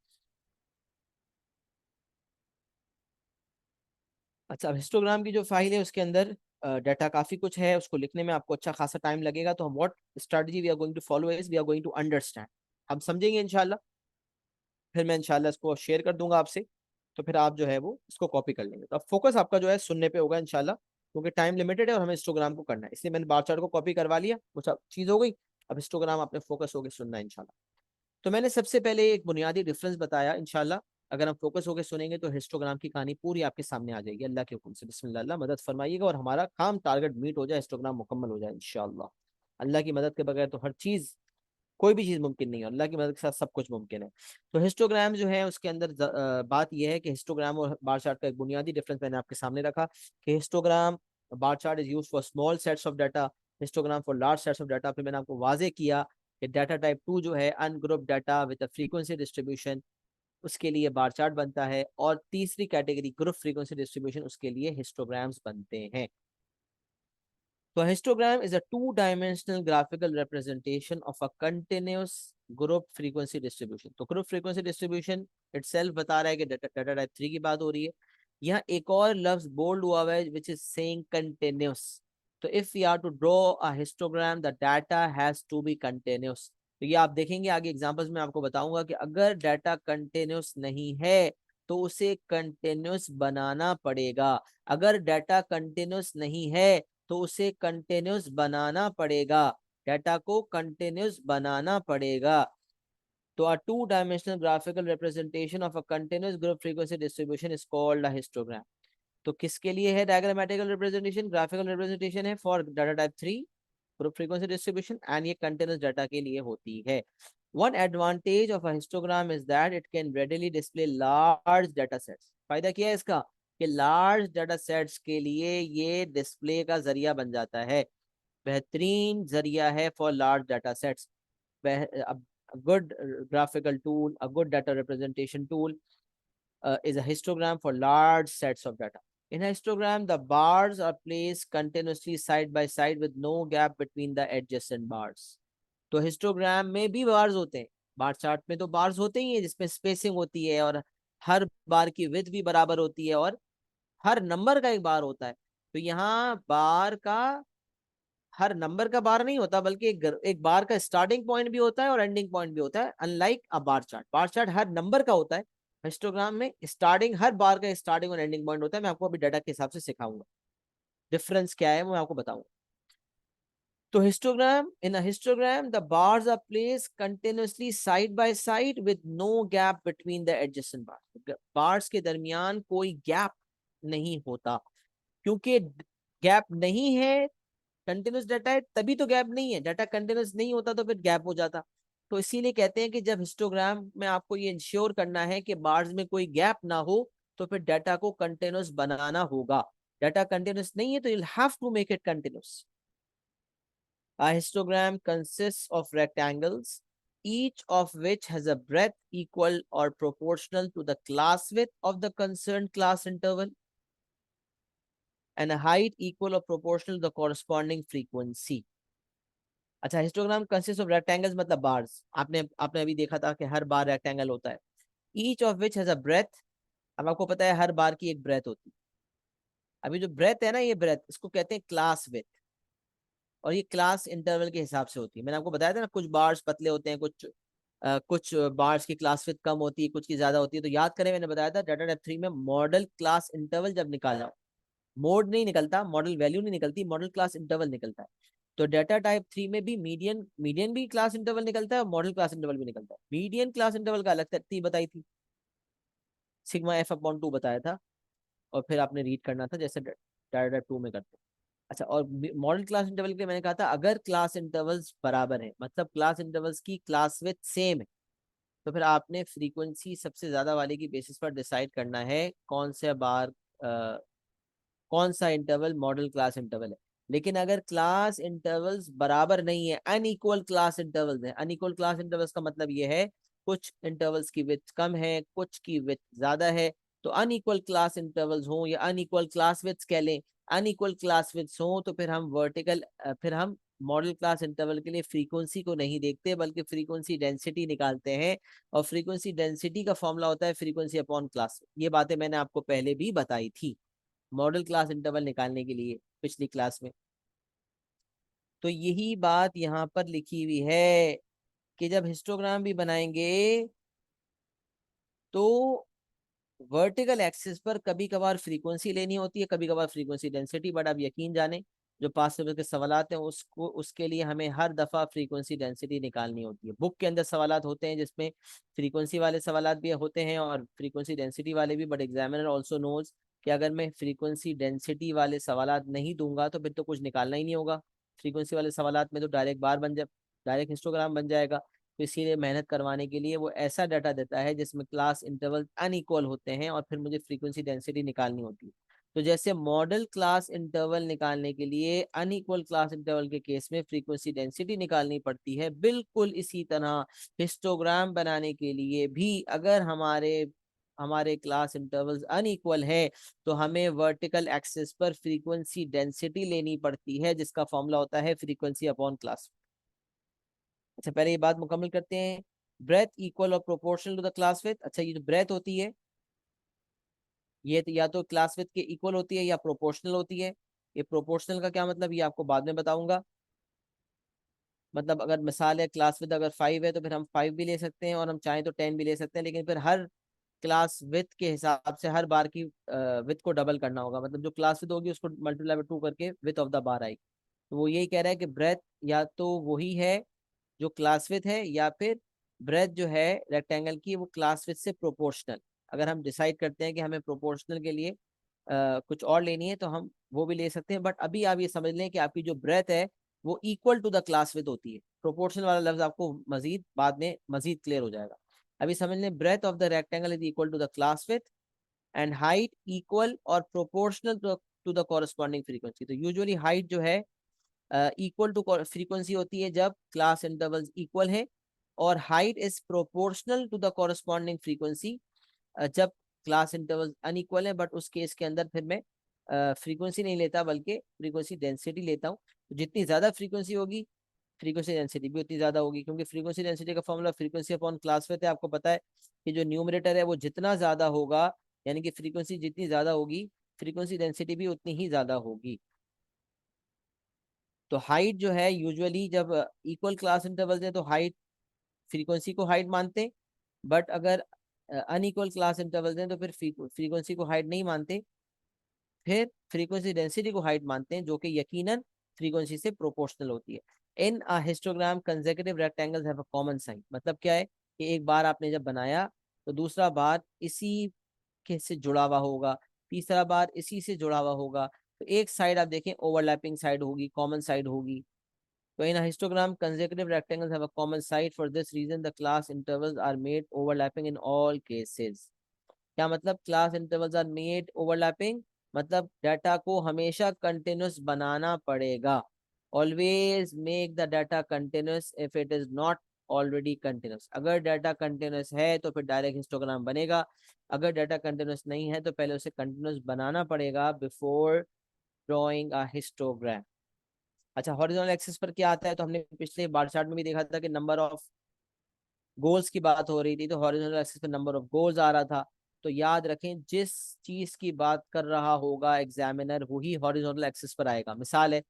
अच्छा, अब हिस्टोग्राम की जो फाइल है उसके अंदर डाटा काफी कुछ है, उसको लिखने में आपको अच्छा खासा टाइम लगेगा। तो हम what strategy we are going to follow is we are going to understand. हम समझेंगे इंशाल्लाह, फिर मैं इंशाल्लाह इसको शेयर कर दूंगा आपसे, तो फिर आप जो है वो इसको कॉपी कर लेंगे। तो अब फोकस आपका जो है सुनने पे होगा इंशाल्लाह, क्योंकि टाइम लिमिटेड है और हमें हिस्टोग्राम को करना है, इसलिए मैंने बार चार्ट को कॉपी करवा लिया, वो सब चीज हो गई। अब हिस्टोग्राम आपने फोकस होकर सुनना है इंशाल्लाह। तो मैंने सबसे पहले एक बुनियादी डिफरेंस बताया इंशाल्लाह, अगर हम फोकस होकर सुनेंगे तो हिस्टोग्राम की कहानी पूरी आपके सामने आ जाएगी अल्लाह के हुक्म से। बिस्मिल्लाह, अल्लाह मदद फरमाइएगा और हमारा काम टारगेट मीट हो जाए, हिस्टोग्राम मुकम्मल हो जाए इंशाल्लाह। अल्लाह की मदद के बगैर तो हर चीज, कोई भी चीज मुमकिन नहीं है, अल्लाह की मदद के साथ सब कुछ मुमकिन है। तो हिस्टोग्राम जो है उसके अंदर बात यह है कि हिस्टोग्राम और बार चार्ट का एक बुनियादी डिफरेंस मैंने आपके सामने रखा कि histogram, bar chart is use for small sets of data, histogram for large sets of data. फिर मैंने आपको वाजे किया कि डाटा टाइप 2 जो है ungroup data with frequency distribution, उसके लिए बार चार्ट बनता है। और तीसरी कैटेगरी ग्रुप फ्रीक्वेंसी डिस्ट्रीब्यूशन, उसके लिए हिस्टोग्राम्स बनते हैं। So a histogram is a two-dimensional graphical representation of a continuous group frequency distribution. तो group frequency distribution itself बता रहा है कि data type 3 की बात हो रही है। यहाँ एक और लफ्ज बोल्ड हुआ हुआ है which is saying continuous. तो if we are to draw a histogram, the data has to be continuous. तो ये आप देखेंगे आगे एग्जांपल्स में आपको बताऊंगा कि अगर डाटा कंटिन्यूस नहीं है तो उसे कंटिन्यूस बनाना पड़ेगा। अगर डाटा कंटिन्यूस नहीं है तो उसे कंटिन्यूस बनाना पड़ेगा, डाटा को कंटिन्यूस बनाना पड़ेगा। तो a two-dimensional graphical representation of a continuous group frequency distribution is called a histogram. तो किसके लिए है डायग्रामेटिकल रिप्रेजेंटेशन? ग्राफिकल रिप्रेजेंटेशन है for data type 3 group frequency distribution, and ये कंटिन्यूस डाटा के लिए होती है। One advantage of a histogram is that it can readily display large data sets. फायदा क्या है इसका कि लार्ज डाटा सेट्स के लिए ये डिस्प्ले का जरिया बन जाता है, बेहतरीन जरिया है for large data sets. A good graphical tool, a good data representation tool is a histogram for large sets of data. In a histogram, the bars are placed continuously side by side with no gap between the adjacent bars. तो histogram में भी bars होते हैं, bar chart में तो bars होते ही हैं जिसमें स्पेसिंग होती है और हर बार की विड्थ भी बराबर होती है और हर नंबर का एक बार होता है। तो यहाँ बार का, हर नंबर का बार नहीं होता, बल्कि एक बार का स्टार्टिंग पॉइंट भी होता है और एंडिंग पॉइंट भी होता है, unlike a bar chart. Bar chart her number का होता है, हिस्टोग्राम में स्टार्टिंग, हर बार का स्टार्टिंग और एंडिंग पॉइंट होता है। मैं आपको अभी डाटा के हिसाब से सिखाऊंगा डिफरेंस क्या है, वो मैं आपको बताऊंगा। तो histogram, in a histogram the bars are placed continuously side by side with no gap between the adjacent bars. Bars के दरमियान कोई गैप नहीं होता, क्योंकि गैप नहीं है, कंटिन्यूस डाटा है तभी तो गैप नहीं है, डाटा कंटिन्यूस नहीं होता तो फिर गैप हो जाता। तो इसीलिए कहते हैं कि जब हिस्टोग्राम में आपको ये इंश्योर करना है कि बार्स में कोई गैप ना हो, तो फिर डाटा को कंटिन्यूस बनाना होगा। डाटा कंटिन्यूस नहीं है तो you'll have to make it continuous. A histogram consists of rectangles, each of which has a breadth equal or proportional to the class width of the concerned class interval and a height equal or proportional to the corresponding frequency. अच्छा, histogram consist of rectangles मतलब bars, आपने आपने अभी देखा था कि हर बार rectangle होता है, each of which has a breadth. अब आपको पता है हर बार की एक ब्रेथ होती है। अभी जो ब्रेथ है ना, ये ब्रेथ इसको कहते हैं क्लास विथ, और ये क्लास इंटरवल के हिसाब से होती है। मैंने आपको बताया था ना, कुछ बार्स पतले होते हैं, कुछ बार्स की क्लास विथ कम होती है, कुछ की ज्यादा होती है। तो याद करें, मैंने बताया था डाटा टाइप 3 में मॉडल क्लास इंटरवल जब निकालना हो, मोड नहीं निकलता, मॉडल वैल्यू नहीं निकलती, मॉडल क्लास इंटरवल निकलता है। तो डाटा टाइप 3 में भी मीडियन मीडियन भी क्लास इंटरवल निकलता है और मॉडल क्लास इंटरवल भी निकलता है। मीडियन क्लास इंटरवल का अलग तरतीब बताई थी, सिग्मा एफ अपॉन 2 बताया था, और फिर आपने रीड करना था जैसे डाटा टाइप 2 में करते हैं। अच्छा, और मॉडल क्लास इंटरवल के लिए मैंने कहा था अगर क्लास इंटरवल्स बराबर है, मतलब क्लास इंटरवल्स की क्लास विथ सेम है, तो फिर आपने फ्रीक्वेंसी सबसे ज्यादा वाले की बेसिस पर डिसाइड करना है कौन से बार कौन सा इंटरवल मॉडल क्लास इंटरवल है। लेकिन अगर क्लास इंटरवल्स बराबर नहीं है, अनइक्वल क्लास इंटरवल्स है, अनइक्वल क्लास इंटरवल्स का मतलब ये है कुछ इंटरवल्स की विड्थ कम है, कुछ की विड्थ ज्यादा है, तो अनइक्वल क्लास इंटरवल्स हो या अनइक्वल क्लास विड्थ कह लें, अनइक्वल क्लास विड्थ हो तो फिर हम मॉडल क्लास इंटरवल के लिए फ्रीक्वेंसी को नहीं देखते बल्कि फ्रीक्वेंसी डेंसिटी निकालते हैं, और फ्रीक्वेंसी डेंसिटी का फॉर्मूला होता है फ्रीक्वेंसी अपॉन क्लास। ये बातें मैंने आपको पहले भी बताई थी मॉडल क्लास इंटरवल निकालने के लिए पिछली क्लास में। तो यही बात यहाँ पर लिखी हुई है कि जब हिस्टोग्राम भी बनाएंगे तो वर्टिकल एक्सिस पर कभी कभार फ्रीक्वेंसी लेनी होती है, कभी कभार फ्रीक्वेंसी डेंसिटी, बट आप यकीन जाने जो पास पेपर के सवालात हैं उसको उसके लिए हमें हर दफा फ्रीक्वेंसी डेंसिटी निकालनी होती है। बुक के अंदर सवालात होते हैं जिसमें फ्रीक्वेंसी वाले सवालात भी होते हैं और फ्रीक्वेंसी डेंसिटी वाले भी, बट एग्जामिनर ऑल्सो नोज कि अगर मैं फ्रीक्वेंसी डेंसिटी वाले सवालात नहीं दूंगा तो फिर तो कुछ निकालना ही नहीं होगा। फ्रीक्वेंसी वाले सवालात में तो डायरेक्ट हिस्टोग्राम बन जाएगा। तो इसीलिए मेहनत करवाने के लिए वो ऐसा डाटा देता है जिसमें क्लास इंटरवल अनइक्वल होते हैं और फिर मुझे फ्रीक्वेंसी डेंसिटी निकालनी होती है। तो जैसे मॉडल क्लास इंटरवल निकालने के लिए अनइक्वल क्लास इंटरवल के केस में फ्रीक्वेंसी डेंसिटी निकालनी पड़ती है, बिल्कुल इसी तरह हिस्टोग्राम बनाने के लिए भी अगर हमारे हमारे क्लास इंटरवल्स अनइक्वल है तो हमें वर्टिकल एक्सिस पर फ्रीक्वेंसी डेंसिटी लेनी पड़ती है जिसका फॉर्मूला होता है फ्रीक्वेंसी अपॉन क्लास। अच्छा पहले ये बात मुकम्मल करते हैं, ब्रेथ इक्वल और proportional to the class width. अच्छा ये जो ब्रेथ होती है ये तो या तो क्लास विथ के इक्वल होती है या प्रोपोर्शनल होती है। ये प्रोपोर्शनल का क्या मतलब ये आपको बाद में बताऊंगा। मतलब अगर मिसाल है क्लास विथ अगर 5 है तो फिर हम 5 भी ले सकते हैं और हम चाहें तो 10 भी ले सकते हैं, लेकिन फिर हर क्लास विथ के हिसाब से हर बार की विथ को डबल करना होगा। मतलब जो क्लास विथ होगी उसको मल्टीप्लाई बाय 2 करके विथ ऑफ द बार आएगी। तो वो यही कह रहा है कि ब्रेथ या तो वही है जो क्लास विथ है या फिर ब्रेथ जो है रेक्टेंगल की वो क्लास विथ से प्रोपोर्शनल। अगर हम डिसाइड करते हैं कि हमें प्रोपोर्शनल के लिए कुछ और लेनी है तो हम वो भी ले सकते हैं, बट अभी आप ये समझ लें कि आपकी जो ब्रेथ है वो equal to the class width होती है। प्रोपोर्शनल वाला लफ्ज आपको मजीद बाद में मजीद क्लियर हो जाएगा। अभी समझ लें breadth of the rectangle is equal to the class width and height equal और proportional to the corresponding frequency. तो यूजुअली हाइट जो है इक्वल टू फ्रीक्वेंसी होती है जब क्लास इंटरवल्स इक्वल है, और height is proportional to the corresponding frequency जब क्लास इंटरवल्स अनइक्वल है। बट उस केस के अंदर फिर मैं फ्रीक्वेंसी नहीं लेता बल्कि फ्रीक्वेंसी डेंसिटी लेता हूँ। तो जितनी ज्यादा फ्रीक्वेंसी होगी फ्रीक्वेंसी डेंसिटी भी उतनी ज्यादा होगी, क्योंकि फ्रीक्वेंसी डेंसिटी का formula frequency upon class width है। आपको पता है कि जो न्यूमरेटर है वो जितना ज्यादा होगा यानी कि फ्रीक्वेंसी जितनी ज्यादा होगी फ्रीक्वेंसी डेंसिटी भी उतनी ही ज्यादा होगी। तो हाइट जो है यूजुअली जब इक्वल क्लास इंटरवल्स है तो हाइट फ्रीक्वेंसी को हाइट मानते हैं, बट अगर अनइक्वल क्लास इंटरवल्स हैं तो फिर फ्रीक्वेंसी को हाइट नहीं मानते, फिर फ्रीक्वेंसी डेंसिटी को हाइट मानते हैं जो कि यकीनन फ्रीक्वेंसी से प्रोपोर्शनल होती है। In a histogram consecutive rectangles have a common side. मतलब क्या है कि एक बार आपने जब बनाया तो दूसरा बार इसी के से जुड़ा हुआ होगा, तीसरा बार इसी से जुड़ा हुआ होगा। तो एक साइड आप देखें ओवरलैपिंग साइड होगी, कॉमन साइड होगी। तो in a histogram, consecutive rectangles have a common side. For this reason, the class intervals are made overlapping in all cases. क्या मतलब class intervals are made overlapping? मतलब data को हमेशा continuous बनाना पड़ेगा। Always make the data continuous if it is not already continuous. अगर data continuous है तो फिर डायरेक्ट हिस्टोग्राम बनेगा, अगर डाटा कंटिन्यूस नहीं है तो पहले उसे कंटिन्यूस बनाना पड़ेगा बिफोर ड्रॉइंग अ हिस्टोग्राम। अच्छा हॉरिजॉन्टल एक्सिस पर क्या आता है, तो हमने पिछले बार चार्ट में भी देखा था कि नंबर ऑफ गोल्स की बात हो रही थी, तो हॉरिजॉन्टल एक्सिस पे नंबर ऑफ गोल्स आ रहा था। तो याद रखें जिस चीज की बात कर रहा होगा एग्जामिनर वही हॉरिजॉन्टल एक्सिस पर आएगा। मिसाल है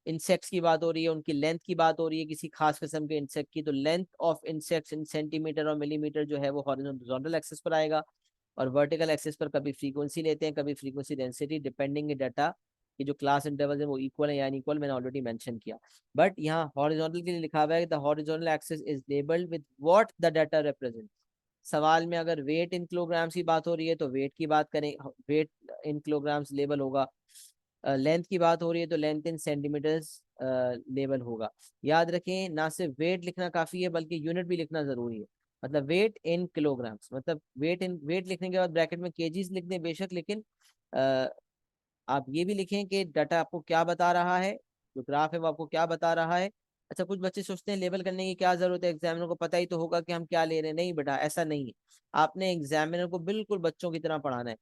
इंसेक्ट्स की बात हो रही है, उनकी लेंथ की बात हो रही है किसी खास किस्म के इंसेक्ट की, तो length of insects in centimetre और मिलीमीटर जो है वो हॉरिजॉन्टल एक्सिस पर आएगा। और वर्टिकल एक्सिस पर कभी फ्रीक्वेंसी लेते हैं कभी फ्रीक्वेंसी डेंसिटी, डिपेंडिंग डाटा कि जो क्लास इंटरवल है वो इक्वल है या अनइक्वल, मैंने ऑलरेडी मेंशन किया। बट यहाँ हॉरिजॉन्टल के लिए लिखा हुआ है the horizontal axis is labelled with what the data represent. सवाल में अगर वेट इन किलोग्राम्स की बात हो रही है तो वेट की बात करें, वेट इन किलोग्राम्स लेबल होगा। लेंथ की बात हो रही है तो लेंथ इन सेंटीमीटर्स लेबल होगा। याद रखें ना सिर्फ वेट लिखना काफी है बल्कि यूनिट भी लिखना जरूरी है। मतलब वेट इन किलोग्राम्स, मतलब वेट लिखने के बाद ब्रैकेट में केजीज लिख दें बेशक, लेकिन आप ये भी लिखें कि डाटा आपको क्या बता रहा है, जो ग्राफ है वो आपको क्या बता रहा है। अच्छा, कुछ बच्चे सोचते हैं लेबल करने की क्या जरूरत है, एग्जामिनर को पता ही तो होगा कि हम क्या ले रहे हैं। नहीं बेटा, ऐसा नहीं है। आपने एग्जामिनर को बिल्कुल बच्चों की तरह पढ़ाना है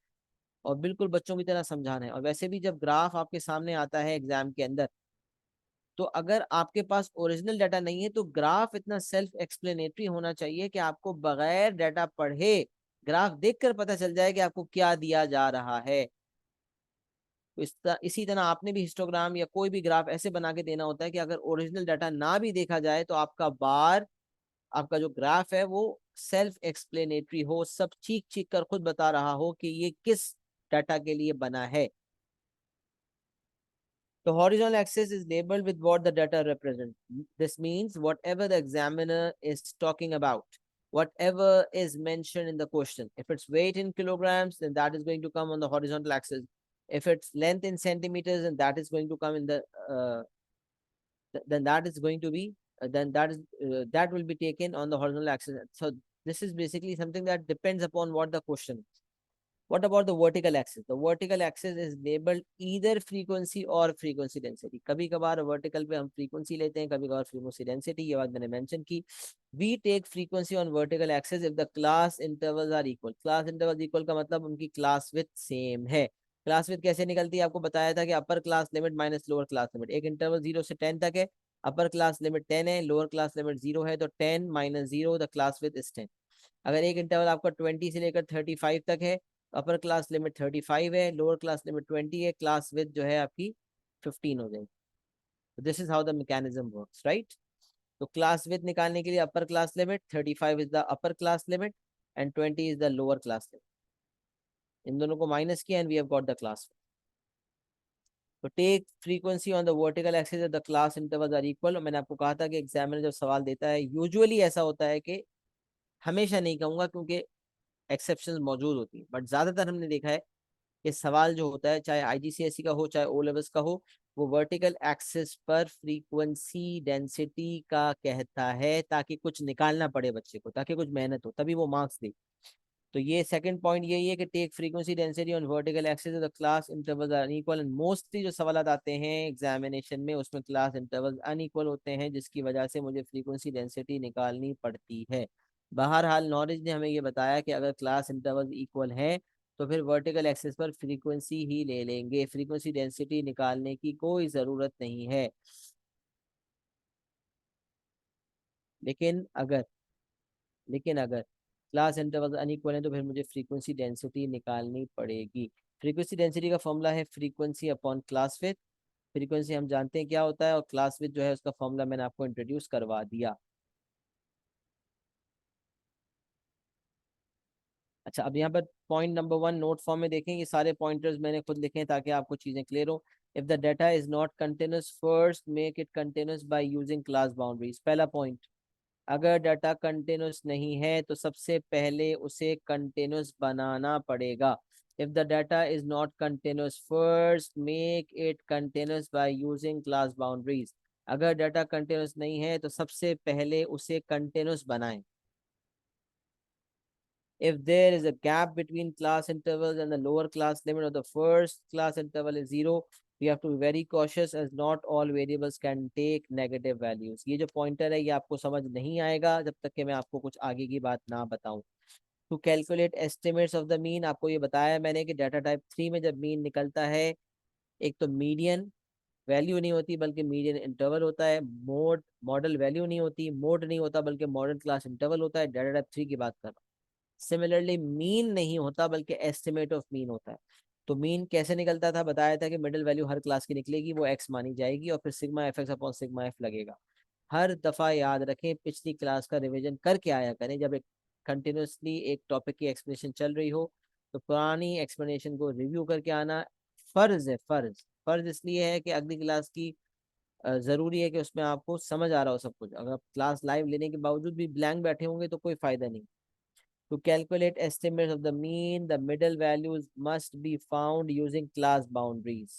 और बिल्कुल बच्चों की तरह समझाना है। और वैसे भी जब ग्राफ आपके सामने आता है एग्जाम के अंदर, तो अगर आपके पास ओरिजिनल डाटा नहीं है तो ग्राफ इतना सेल्फ एक्सप्लेनेटरी होना चाहिए कि आपको बगैर डाटा पढ़े ग्राफ देखकर पता चल जाए कि आपको क्या दिया जा रहा है। तो इसी तरह आपने भी हिस्टोग्राम या कोई भी ग्राफ ऐसे बना के देना होता है कि अगर ओरिजिनल डाटा ना भी देखा जाए तो आपका बार, आपका जो ग्राफ है वो सेल्फ एक्सप्लेनेटरी हो, सब चीख चीख कर खुद बता रहा हो कि ये किस डाटा के लिए बना है। The horizontal axis is labeled with what the data represent. This means whatever the examiner is talking about, whatever is mentioned in the question. If it's weight in kilograms, then that is going to come on the horizontal axis. If it's length in centimeters, then that is going to come in the then that is going to be that will be taken on the horizontal axis. So this is basically something that depends upon what the question is. What about the vertical axis? The vertical axis is labeled either frequency or frequency density. कभी कभार vertical पे हम frequency लेते हैं, कभी कभार frequency density, ये बात मैंने mention की. We take frequency on vertical axis if the class intervals are equal. Class intervals equal का मतलब उनकी class width same है. क्लास विथ कैसे निकलती है, आपको बताया था कि अपर class limit minus lower class limit. एक इंटरवल 0 से 10 तक है, अपर क्लास लिमिट 10 है, लोअर क्लास लिमिट 0 है, तो 10 minus 0 the class with is 10. अगर एक इंटरवल आपका 20 से लेकर 35 तक है, अपर क्लास लिमिट 35 है, लोअर क्लास लिमिट 20 है, क्लास विथ जो है आपकी 15 हो जाएगी. This is how the mechanism works, right. तो क्लास विथ निकालने के लिए upper class limit 35 is the upper class limit and 20 is the lower class limit. इन दोनों को माइनस किया and we have got the class. तो take frequency on the vertical axis the class intervals are equal. मैंने आपको कहा था कि एग्जामिनर जब सवाल देता है, यूजुअली ऐसा होता है कि, हमेशा नहीं कहूंगा क्योंकि एक्सेप्शंस मौजूद होती है, बट ज्यादातर हमने देखा है कि सवाल जो होता है, चाहे आईजीसीएसई का हो चाहे ओ लेवल्स का हो, वो वर्टिकल एक्सिस पर फ्रीक्वेंसी डेंसिटी का कहता है, ताकि कुछ निकालना पड़े बच्चे को, ताकि कुछ मेहनत हो, तभी वो मार्क्स दे. तो ये सेकंड पॉइंट यही है कि take frequency density on vertical axis the class intervals are unequal. And mostly जो सवाल आते हैं एग्जामिनेशन में उसमें क्लास इंटरवल्स अनइक्वल होते हैं, जिसकी वजह से मुझे फ्रीक्वेंसी डेंसिटी निकालनी पड़ती है. बहरहाल नॉलेज ने हमें ये बताया कि अगर क्लास इंटरवल्स इक्वल है तो फिर वर्टिकल एक्सिस पर फ्रीक्वेंसी ही ले लेंगे, फ्रीक्वेंसी डेंसिटी निकालने की कोई ज़रूरत नहीं है. लेकिन अगर लेकिन अगर क्लास इंटरवल अनइक्वल है तो फिर मुझे फ्रीक्वेंसी डेंसिटी निकालनी पड़ेगी. फ्रीक्वेंसी डेंसिटी का फॉर्मूला है frequency upon class with. Frequency हम जानते हैं क्या होता है, और क्लास विथ जो है उसका फॉर्मूला मैंने आपको इंट्रोड्यूस करवा दिया. अच्छा, अब यहाँ पर पॉइंट नंबर 1 नोट फॉर्म में देखें, ये सारे पॉइंटर्स मैंने खुद लिखे हैं ताकि आपको चीजें क्लियर हो. If the data is not continuous, first make it continuous by using class boundaries. पहला पॉइंट, अगर डाटा कंटिन्यूस नहीं है तो सबसे पहले उसे कंटिन्यूस बनाना पड़ेगा. If the data is not continuous, first make it continuous by using class boundaries. अगर डाटा कंटिन्यूस नहीं है तो सबसे पहले उसे कंटिन्यूस बनाएं. If there is a gap between class intervals and the lower class limit of the first class interval is 0, we have to be very cautious as not all variables can take negative values. ये जो pointer है ये आपको समझ नहीं आएगा जब तक कि मैं आपको कुछ आगे की बात ना बताऊं. To calculate estimates of the mean, आपको ये बताया मैंने कि डाटा टाइप 3 में जब मीन निकलता है, एक तो मीडियन वैल्यू नहीं होती बल्कि मीडियन इंटरवल होता है. मॉडल वैल्यू नहीं होती, मोड नहीं होता बल्कि मॉडल क्लास इंटरवल होता है. डाटा टाइप 3 की बात कर रहा हूँ. सिमिलरली मीन नहीं होता बल्कि एस्टिमेट ऑफ मीन होता है. तो मीन कैसे निकलता था, बताया था कि मिडिल वैल्यू हर क्लास की निकलेगी, वो एक्स मानी जाएगी और फिर sigma F x upon sigma F लगेगा. हर दफा याद रखें, पिछली क्लास का रिवीजन करके आया करें. जब एक कंटिन्यूसली एक टॉपिक की एक्सप्लेनेशन चल रही हो तो पुरानी एक्सप्लेनेशन को रिव्यू करके आना फर्ज है. फर्ज फर्ज इसलिए है कि अगली क्लास की जरूरी है कि उसमें आपको समझ आ रहा हो सब कुछ. अगर आप क्लास लाइव लेने के बावजूद भी ब्लैंक बैठे होंगे तो कोई फायदा नहीं. To calculate estimates of the mean, the middle values must be found using class boundaries.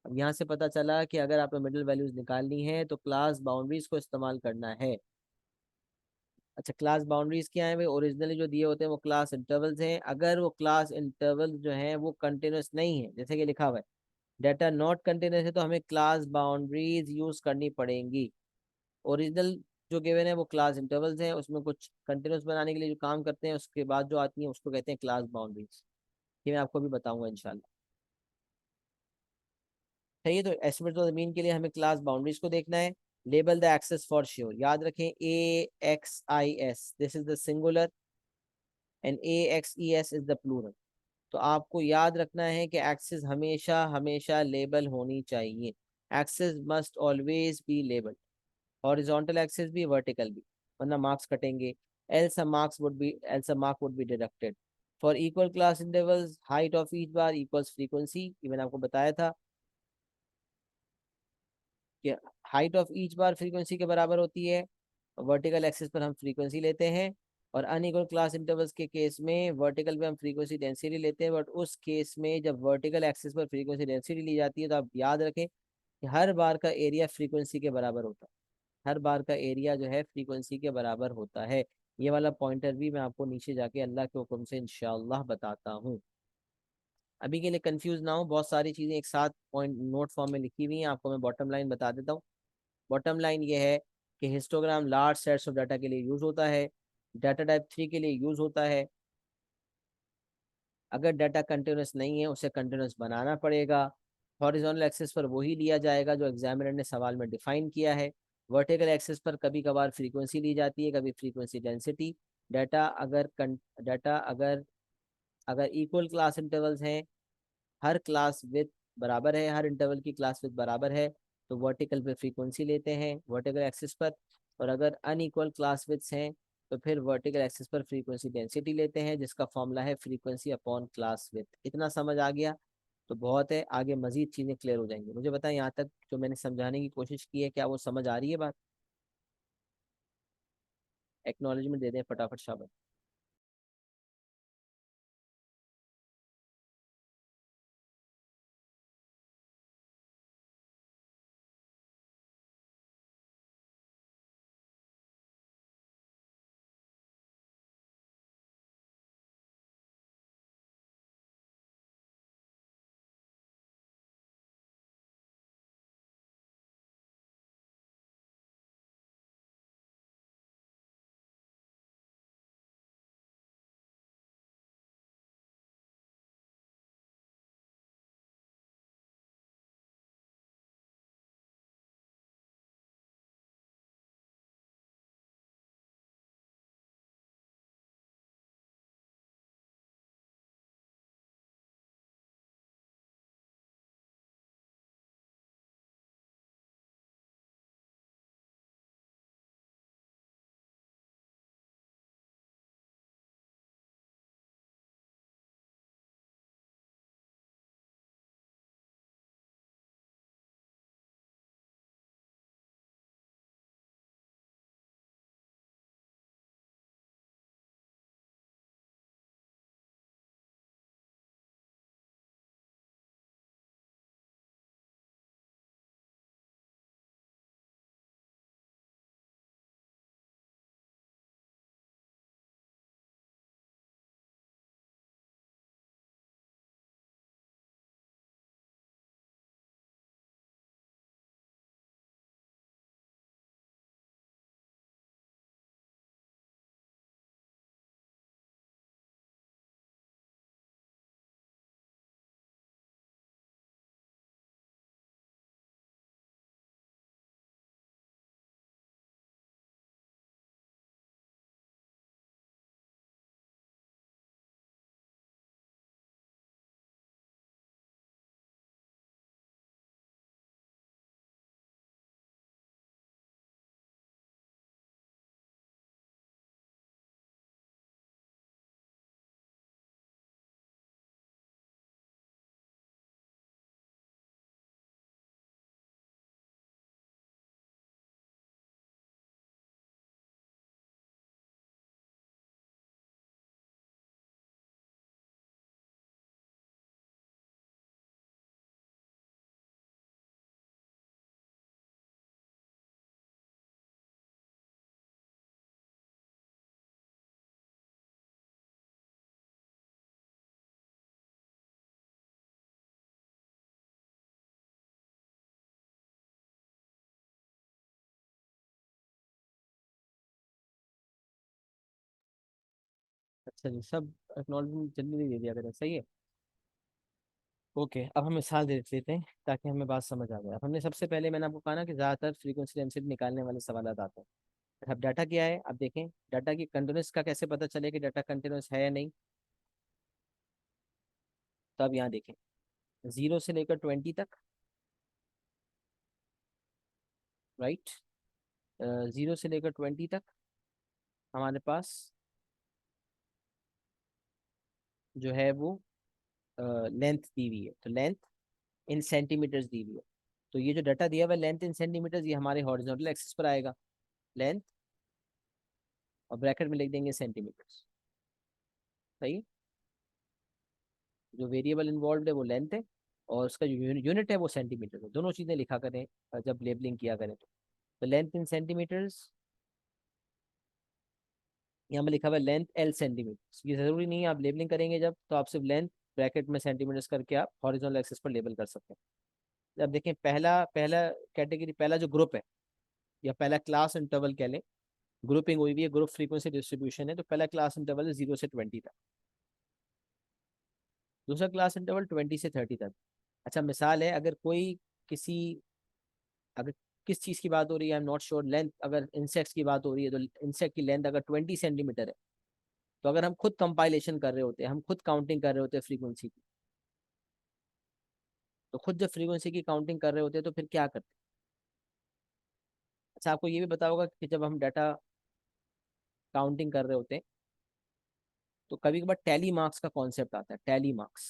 अब यहाँ से पता चला कि अगर आपको मिडिल वैल्यूज निकालनी है तो क्लास बाउंड्रीज को इस्तेमाल करना है. अच्छा, क्लास बाउंड्रीज क्या है भाई, ओरिजिनली जो दिए होते हैं वो क्लास इंटरवल्स हैं. अगर वो क्लास इंटरवल जो हैं वो कंटिन्यूस नहीं है, जैसे कि लिखा हुआ है डाटा नॉट कंटिन्यूस है तो हमें क्लास बाउंड्रीज यूज करनी पड़ेंगी। ओरिजिनल जो गिवन है वो क्लास इंटरवल्स हैं, उसमें कुछ कंटिन्यूस बनाने के लिए जो काम करते हैं उसके बाद जो आती है उसको कहते हैं क्लास बाउंड्रीज। ये मैं आपको भी बताऊंगा इंशाल्लाह। सही है, तो एस्टिमेट ऑफ द मीन के लिए हमें क्लास बाउंड्रीज को देखना है। Label the axes for sure, याद रखें AXIS this is the singular and AXES is the plural. तो आपको याद रखना है कि एक्सेस हमेशा हमेशा लेबल होनी चाहिए। Axes must always be label, horizontal axes भी वर्टिकल भी, वरना मार्क्स कटेंगे। else a mark would be deducted for equal class intervals height of each bar equals frequency। ये मैंने आपको बताया था कि height of each bar frequency के बराबर होती है। वर्टिकल एक्सिस पर हम फ्रीक्वेंसी लेते हैं, और अनइक्वल क्लास इंटरवल्स के केस में वर्टिकल पे हम फ्रीक्वेंसी डेंसिटी लेते हैं। बट उस केस में जब वर्टिकल एक्सिस पर फ्रीक्वेंसी डेंसिटी ली जाती है तो आप याद रखें कि हर बार का एरिया फ्रीक्वेंसी के बराबर होता है। हर बार का एरिया जो है फ्रीक्वेंसी के बराबर होता है। ये वाला पॉइंटर भी मैं आपको नीचे जाके अल्लाह के हुक्म से इंशाअल्लाह बताता हूँ। अभी के लिए कंफ्यूज ना हो, बहुत सारी चीज़ें एक साथ पॉइंट नोट फॉर्म में लिखी हुई हैं, आपको मैं बॉटम लाइन बता देता हूँ। बॉटम लाइन ये है कि histogram large sets of data के लिए यूज होता है, डाटा टाइप 3 के लिए यूज होता है। अगर डाटा कंटिन्यूस नहीं है उसे कंटिन्यूस बनाना पड़ेगा। हॉरिजॉन्टल एक्सिस पर वही लिया जाएगा जो एग्जामिनर ने सवाल में डिफाइन किया है। वर्टिकल एक्सिस पर कभी कभार फ्रीक्वेंसी ली जाती है, कभी फ्रीक्वेंसी डेंसिटी। डाटा अगर डाटा अगर अगर इक्वल क्लास इंटरवल्स हैं, हर क्लास विथ बराबर है, हर इंटरवल की क्लास विथ बराबर है, तो वर्टिकल पे फ्रीक्वेंसी लेते हैं वर्टिकल एक्सिस पर। और अगर अनइक्वल क्लास विथ्स हैं तो फिर वर्टिकल एक्सिस पर फ्रीक्वेंसी डेंसिटी लेते हैं, जिसका फॉर्मूला है फ्रीक्वेंसी अपॉन क्लास विथ। इतना समझ आ गया तो बहुत है, आगे मजीद चीज़ें क्लियर हो जाएंगी। मुझे बताएं यहाँ तक जो मैंने समझाने की कोशिश की है क्या वो समझ आ रही है बात? एक्नॉलेजमेंट दे दें फटाफट शाबाश। अच्छा जी, सब एक्नॉलेजमेंट जल्दी नहीं दे दिया करें, सही है। ओके, अब हम मिसाल देख लेते हैं ताकि हमें बात समझ आ जाए। अब हमने सबसे पहले मैंने आपको कहा ना कि ज़्यादातर फ्रीक्वेंसी डेंसिटी निकालने वाले सवाल आते हैं। अब डाटा क्या है, अब देखें डाटा की कंटिन्यूस का कैसे पता चले कि डाटा कंटिन्यूस है या नहीं। तो अब यहाँ देखें, 0 से लेकर 20 तक, राइट, 0 से लेकर 20 तक हमारे पास जो है वो लेंथ दी हुई है। तो लेंथ इन सेंटीमीटर्स दी हुई है। तो ये जो डाटा दिया हुआ है लेंथ इन सेंटीमीटर्स, ये हमारे हॉरिजॉन्टल एक्सिस पर आएगा लेंथ, और ब्रैकेट में लिख देंगे सेंटीमीटर्स। सही है। जो वेरिएबल इन्वॉल्व है वो लेंथ है, और उसका जो यूनिट है वो सेंटीमीटर है। दोनों चीज़ें लिखा करें जब लेबलिंग किया करें। तो लेंथ इन सेंटीमीटर्स, यहाँ पे लिखा हुआ है लेंथ एल सेंटीमीटर। ये जरूरी नहीं है, आप लेबलिंग करेंगे जब तो आप सिर्फ लेंथ ब्रैकेट में सेंटीमीटर्स करके आप हॉरिजॉन्टल एक्सिस पर लेबल कर सकते हैं। अब देखें पहला पहला कैटेगरी, पहला जो ग्रुप है या पहला क्लास इंटरवल कह लें, ग्रुपिंग हुई हुई है, ग्रुप फ्रीक्वेंसी डिस्ट्रीब्यूशन है। तो पहला क्लास इंटरवल है 0 से 20 तक, दूसरा क्लास इंटरवल 20 से 30 तक। अच्छा मिसाल है, अगर कोई किसी, अगर किस चीज़ की बात हो रही है, I am not sure, length अगर इंसेक्ट्स की बात हो रही है तो इंसेक्ट की लेंथ अगर 20 सेंटीमीटर है, तो अगर हम खुद कंपाइलेशन कर रहे होते हैं, हम खुद काउंटिंग कर रहे होते हैं फ्रीक्वेंसी की, तो खुद जब फ्रीक्वेंसी की काउंटिंग कर रहे होते हैं तो फिर क्या करते हैं। अच्छा आपको ये भी पता होगा कि जब हम डाटा काउंटिंग कर रहे होते हैं तो कभी कभार टैली मार्क्स का कॉन्सेप्ट आता है। टैली मार्क्स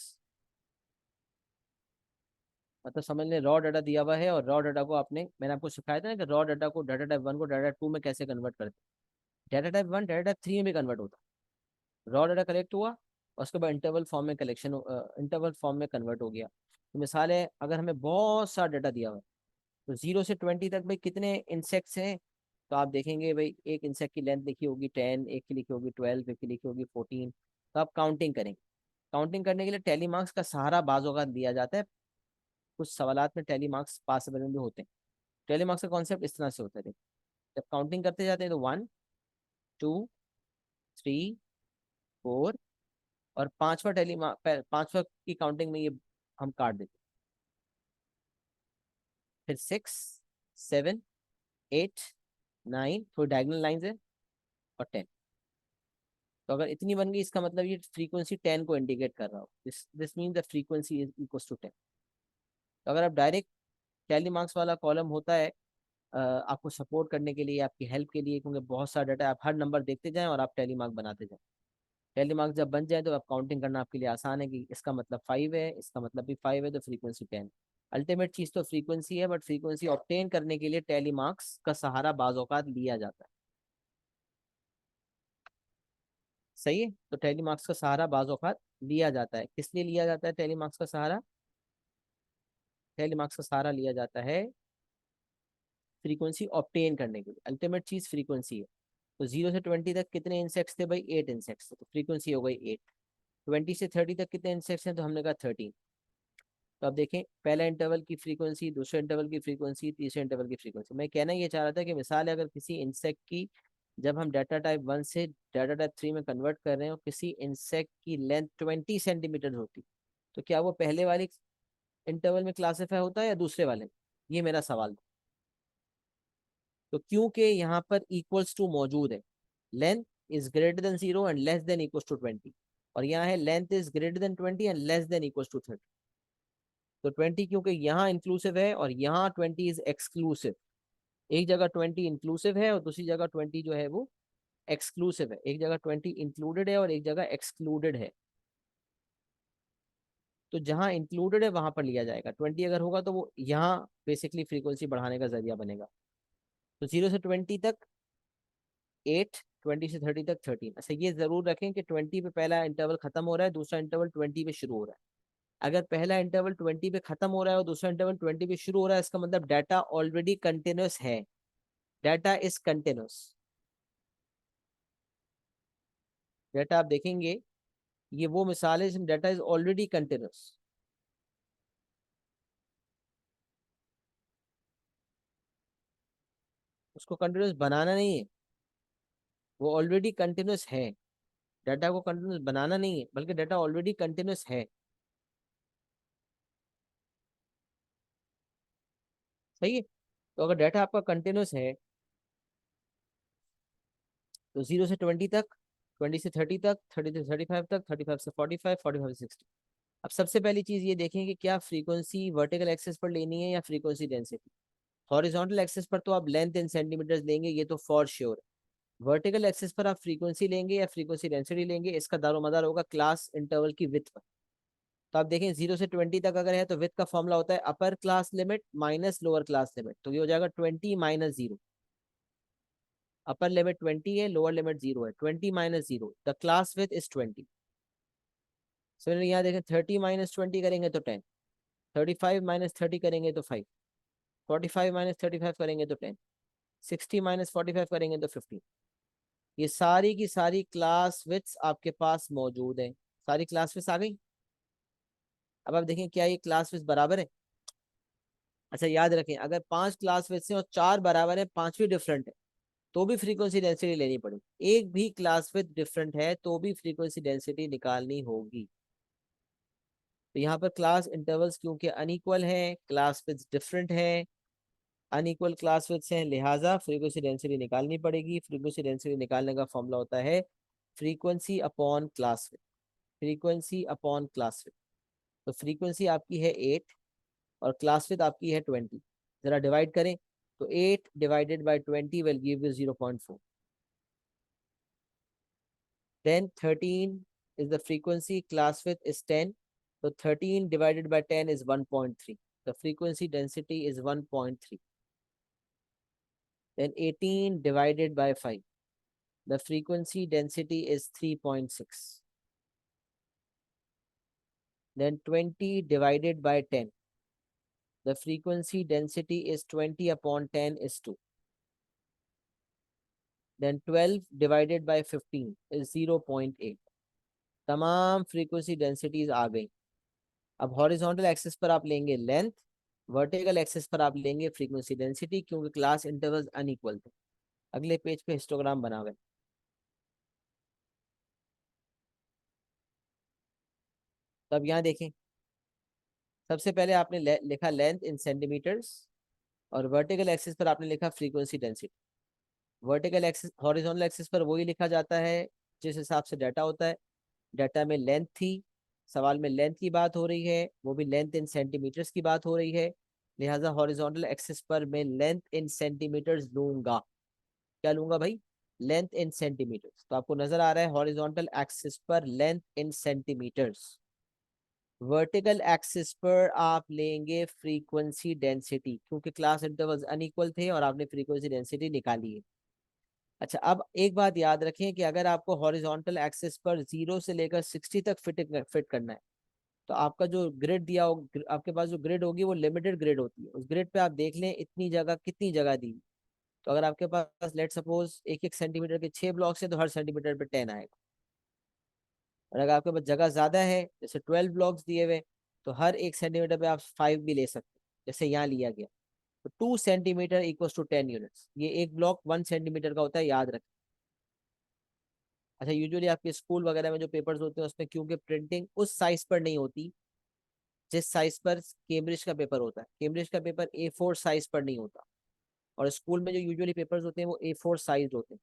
मतलब समझ लें रॉ डाटा दिया हुआ है, और रॉ डाटा को आपने, मैंने आपको सिखाया था ना कि रॉ डाटा को डाटा टाइप 1 को डाटा टाइप 2 में कैसे कन्वर्ट करते हैं। डाटा टाइप 1 डाटा टाइप 3 में भी कन्वर्ट होता है। रॉ डाटा कलेक्ट हुआ और उसके बाद इंटरवल फॉर्म में कलेक्शन, इंटरवल फॉर्म में कन्वर्ट हो गया। तो मिसाल है, अगर हमें बहुत सारा डाटा दिया हुआ है, तो 0 से 20 तक भाई कितने इंसेक्ट्स हैं, तो आप देखेंगे भाई एक इंसेक्ट की लेंथ लिखी होगी 10, एक की लिखी होगी 12, एक की लिखी होगी 14। तो आप काउंटिंग करेंगे। काउंटिंग करने के लिए टैली मार्क्स का सहारा बाज़ औक़ात दिया जाता है। कुछ सवालात में टैली मार्क्स पॉसिबल भी होते हैं। टैली मार्क्स का कॉन्सेप्ट इस तरह से होता है, देखिए जब काउंटिंग करते जाते हैं तो 1, 2, 3, 4, और पांचवा टैली मार्क, पांचवा की काउंटिंग में ये हम काट देते हैं। फिर 6, 7, 8, 9, थोड़ी डायगोनल लाइंस है, और 10। तो अगर इतनी बन गई, इसका मतलब ये फ्रीक्वेंसी 10 को इंडिकेट कर रहा हो। This mean the frequency is equal to 10। तो अगर आप डायरेक्ट टैली मार्क्स वाला कॉलम होता है आपको सपोर्ट करने के लिए, आपकी हेल्प के लिए, क्योंकि बहुत सारा डाटा, आप हर नंबर देखते जाएं और आप टैली मार्क बनाते जाएं। टैली मार्क जब बन जाए तो आप काउंटिंग करना आपके लिए आसान है कि इसका मतलब 5 है, इसका मतलब भी 5 है, तो फ्रीक्वेंसी 10। अल्टीमेट चीज तो फ्रीक्वेंसी है, बट फ्रीक्वेंसी ऑब्टेन करने के लिए टैली मार्क्स का सहारा बाज औकात लिया जाता है। सही है। तो टैली मार्क्स का सहारा बाज औकात लिया जाता है। किस लिए लिया जाता है टैली मार्क्स का सहारा? टैली मार्क्स का सहारा लिया जाता है फ्रीक्वेंसी ऑब्टेन करने के लिए। अल्टीमेट चीज फ्रीक्वेंसी है। तो 0 से 20 तक कितने इंसेक्ट्स थे भाई? 8 इंसेक्ट्स थे, तो फ्रीक्वेंसी हो गई 8। 20 से 30 तक कितने इंसेक्ट्स हैं? तो हमने कहा 13। तो अब देखें पहला इंटरवल की फ्रीक्वेंसी, दूसरे इंटरवल की फ्रीक्वेंसी, तीसरे इंटरवल की फ्रीक्वेंसी। मैं कहना ये चाह रहा था कि मिसाल है, अगर किसी इंसेक्ट की, जब हम डाटा टाइप 1 से डाटा टाइप 3 में कन्वर्ट कर रहे हैं और किसी इंसेक्ट की लेंथ 20 सेंटीमीटर होती, तो क्या वो पहले वाले इंटरवल में क्लासीफाई होता है या दूसरे वाले? ये मेरा सवाल था। तो क्योंकि यहाँ पर इक्वल्स टू मौजूद है, length is greater than 0 and less than equals to 20, और यहाँ है length is greater than 20 and less than equals to 30। तो 20 क्योंकि यहाँ इंक्लूसिव है और यहाँ 20 इज एक्सक्लूसिव। एक जगह 20 इंक्लूसिव है और दूसरी जगह 20 जो है वो एक्सक्लूसिव है। एक जगह 20 इंक्लूडेड है और एक जगह एक्सक्लूडेड है। तो जहाँ इंक्लूडेड है वहां पर लिया जाएगा। 20 अगर होगा तो वो यहाँ बेसिकली फ्रीक्वेंसी बढ़ाने का जरिया बनेगा। तो 0 से 20 तक 8, 20 से 30 तक 13। अच्छा ये जरूर रखें कि 20 पे पहला इंटरवल खत्म हो रहा है, दूसरा इंटरवल 20 पे शुरू हो रहा है। अगर पहला इंटरवल 20 पे खत्म हो रहा है और दूसरा इंटरवल 20 पे शुरू हो रहा है, इसका मतलब डाटा ऑलरेडी कंटिन्यूस है। Data is continuous. डाटा आप देखेंगे, ये वो मिसाल है जिसमें डाटा इज ऑलरेडी कंटिन्यूस। उसको कंटिन्यूस बनाना नहीं है, वो ऑलरेडी कंटिन्यूस है। डाटा को कंटिन्यूस बनाना नहीं है, बल्कि डाटा ऑलरेडी कंटिन्यूस है। सही है। तो अगर डाटा आपका कंटिन्यूस है तो 0 से 20 तक, 20 से 30 तक, 30 से 35 तक, 35 से 45, 45 से 60। अब सबसे पहली चीज ये देखें कि क्या फ्रीक्वेंसी वर्टिकल एक्सेस पर लेनी है या फ्रीक्वेंसी डेंसिटी। हॉरिजॉन्टल एक्सेस पर तो आप लेंथ इन सेंटीमीटर्स लेंगे, ये तो फॉर श्योर है। वर्टिकल एक्सेस पर आप फ्रीक्वेंसी लेंगे या फ्रीक्वेंसी डेंसिटी लेंगे, इसका दारोमदार होगा क्लास इंटरवल की विथ पर। तो आप देखें 0 से 20 तक अगर है तो विथ का फॉर्मूला होता है अपर class limit minus lower class limit, तो ये हो जाएगा 20 - 0। अपर लिमिट 20 है, लोअर लिमिट 0 है, 20 - 0 the class with is 20। Similarly यहाँ देखें 30 - 20 करेंगे तो 10, 35 - 30 करेंगे तो 5, 45 - 35 करेंगे तो 10, 60 - 45 करेंगे तो 15। ये सारी की सारी क्लास विथ्स आपके पास मौजूद है। सारी क्लास विथ्स आ गई। अब आप देखें क्या ये क्लास विथ्स बराबर है। अच्छा याद रखें, अगर 5 क्लास विथ्स हैं और 4 बराबर है, पांचवी डिफरेंट है, तो भी फ्रीक्वेंसी डेंसिटी लेनी पड़ेगी। एक भी क्लास विथ डिफरेंट है तो भी फ्रीक्वेंसी डेंसिटी निकालनी होगी। तो यहाँ पर क्लास इंटरवल्स क्योंकि अनइक्वल है, क्लास विथ डिफरेंट है, अनइक्वल क्लास विथ्स हैं, लिहाजा फ्रीक्वेंसी डेंसिटी निकालनी पड़ेगी। फ्रीक्वेंसी डेंसिटी निकालने का फॉर्मूला होता है frequency upon class with, frequency upon class with. तो फ्रीक्वेंसी आपकी है 8 और क्लास विथ आपकी है 20। जरा डिवाइड करें तो 8 divided by 20 will give you 0.4। Then 13 is the frequency, class width is 10. So 13 divided by 10 is 1.3. The frequency density is 1.3. Then 18 divided by 5. The frequency density is 3.6. Then 20 divided by 10. The frequency density is 20 upon 10 is 2. Then 12 divided by 15 is 0.8. तमाम frequency densities आ गई। अब horizontal axis पर आप लेंगे length, vertical axis पर आप लेंगे frequency density, क्योंकि क्लास इंटरवल्स अनइक्वल थे। अगले पेज पे हिस्टोग्राम बना हुआ है। तब यहाँ देखें, सबसे पहले आपने लिखा लेंथ इन सेंटीमीटर्स और वर्टिकल एक्सिस पर आपने लिखा frequency density. Vertical axis horizontal axis पर वही लिखा जाता है जिस हिसाब से डाटा होता है। डाटा में लेंथ थी, सवाल में लेंथ की बात हो रही है, वो भी लेंथ इन सेंटीमीटर्स की बात हो रही है, लिहाजा हॉरिजॉन्टल एक्सिस पर मैं लेंथ इन सेंटीमीटर्स लूंगा। क्या लूंगा भाई? Length in centimetres. तो आपको नजर आ रहा है हॉरिजॉन्टल एक्सिस पर length in centimetres, vertical axis पर आप लेंगे फ्रीक्वेंसी डेंसिटी, क्योंकि क्लास इंटरवल्स अनइक्वल थे और आपने फ्रीक्वेंसी डेंसिटी निकाली है। अच्छा, अब एक बात याद रखें कि अगर आपको हॉरिजॉन्टल एक्सिस पर 0 से लेकर 60 तक फिट करना है, तो आपका जो ग्रिड दिया हो, आपके पास जो ग्रिड होगी वो लिमिटेड ग्रिड होती है। उस ग्रिड पे आप देख लें इतनी जगह कितनी जगह दी। तो अगर आपके पास लेट सपोज 1 1 सेंटीमीटर के 6 ब्लॉक्स है तो हर सेंटीमीटर पे 10 आएगा। और अगर आपके पास जगह ज्यादा है, जैसे 12 ब्लॉक्स दिए हुए, तो हर 1 सेंटीमीटर पे आप 5 भी ले सकते हैं, जैसे यहाँ लिया गया। तो 2 सेंटीमीटर इक्वल्स टू 10 यूनिट्स। ये एक ब्लॉक 1 सेंटीमीटर का होता है, याद रखें। अच्छा, यूजुअली आपके स्कूल वगैरह में जो पेपर्स होते हैं उसमें क्योंकि प्रिंटिंग उस साइज पर नहीं होती जिस साइज पर कैम्ब्रिज का पेपर होता है, कैम्ब्रिज का पेपर A4 साइज पर नहीं होता, और स्कूल में जो यूजुअली पेपर्स होते हैं वो A4 साइज होते हैं,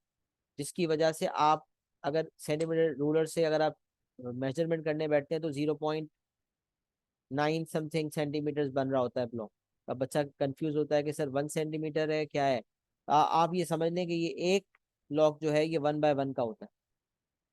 जिसकी वजह से आप अगर सेंटीमीटर रूलर से अगर आप मेजरमेंट करने बैठते हैं तो 0.9 समथिंग सेंटीमीटर बन रहा होता है ब्लॉक। अब बच्चा कंफ्यूज होता है कि सर 1 सेंटीमीटर है क्या है। आप ये समझ लें कि ये एक ब्लॉक जो है ये 1 बाय 1 का होता है।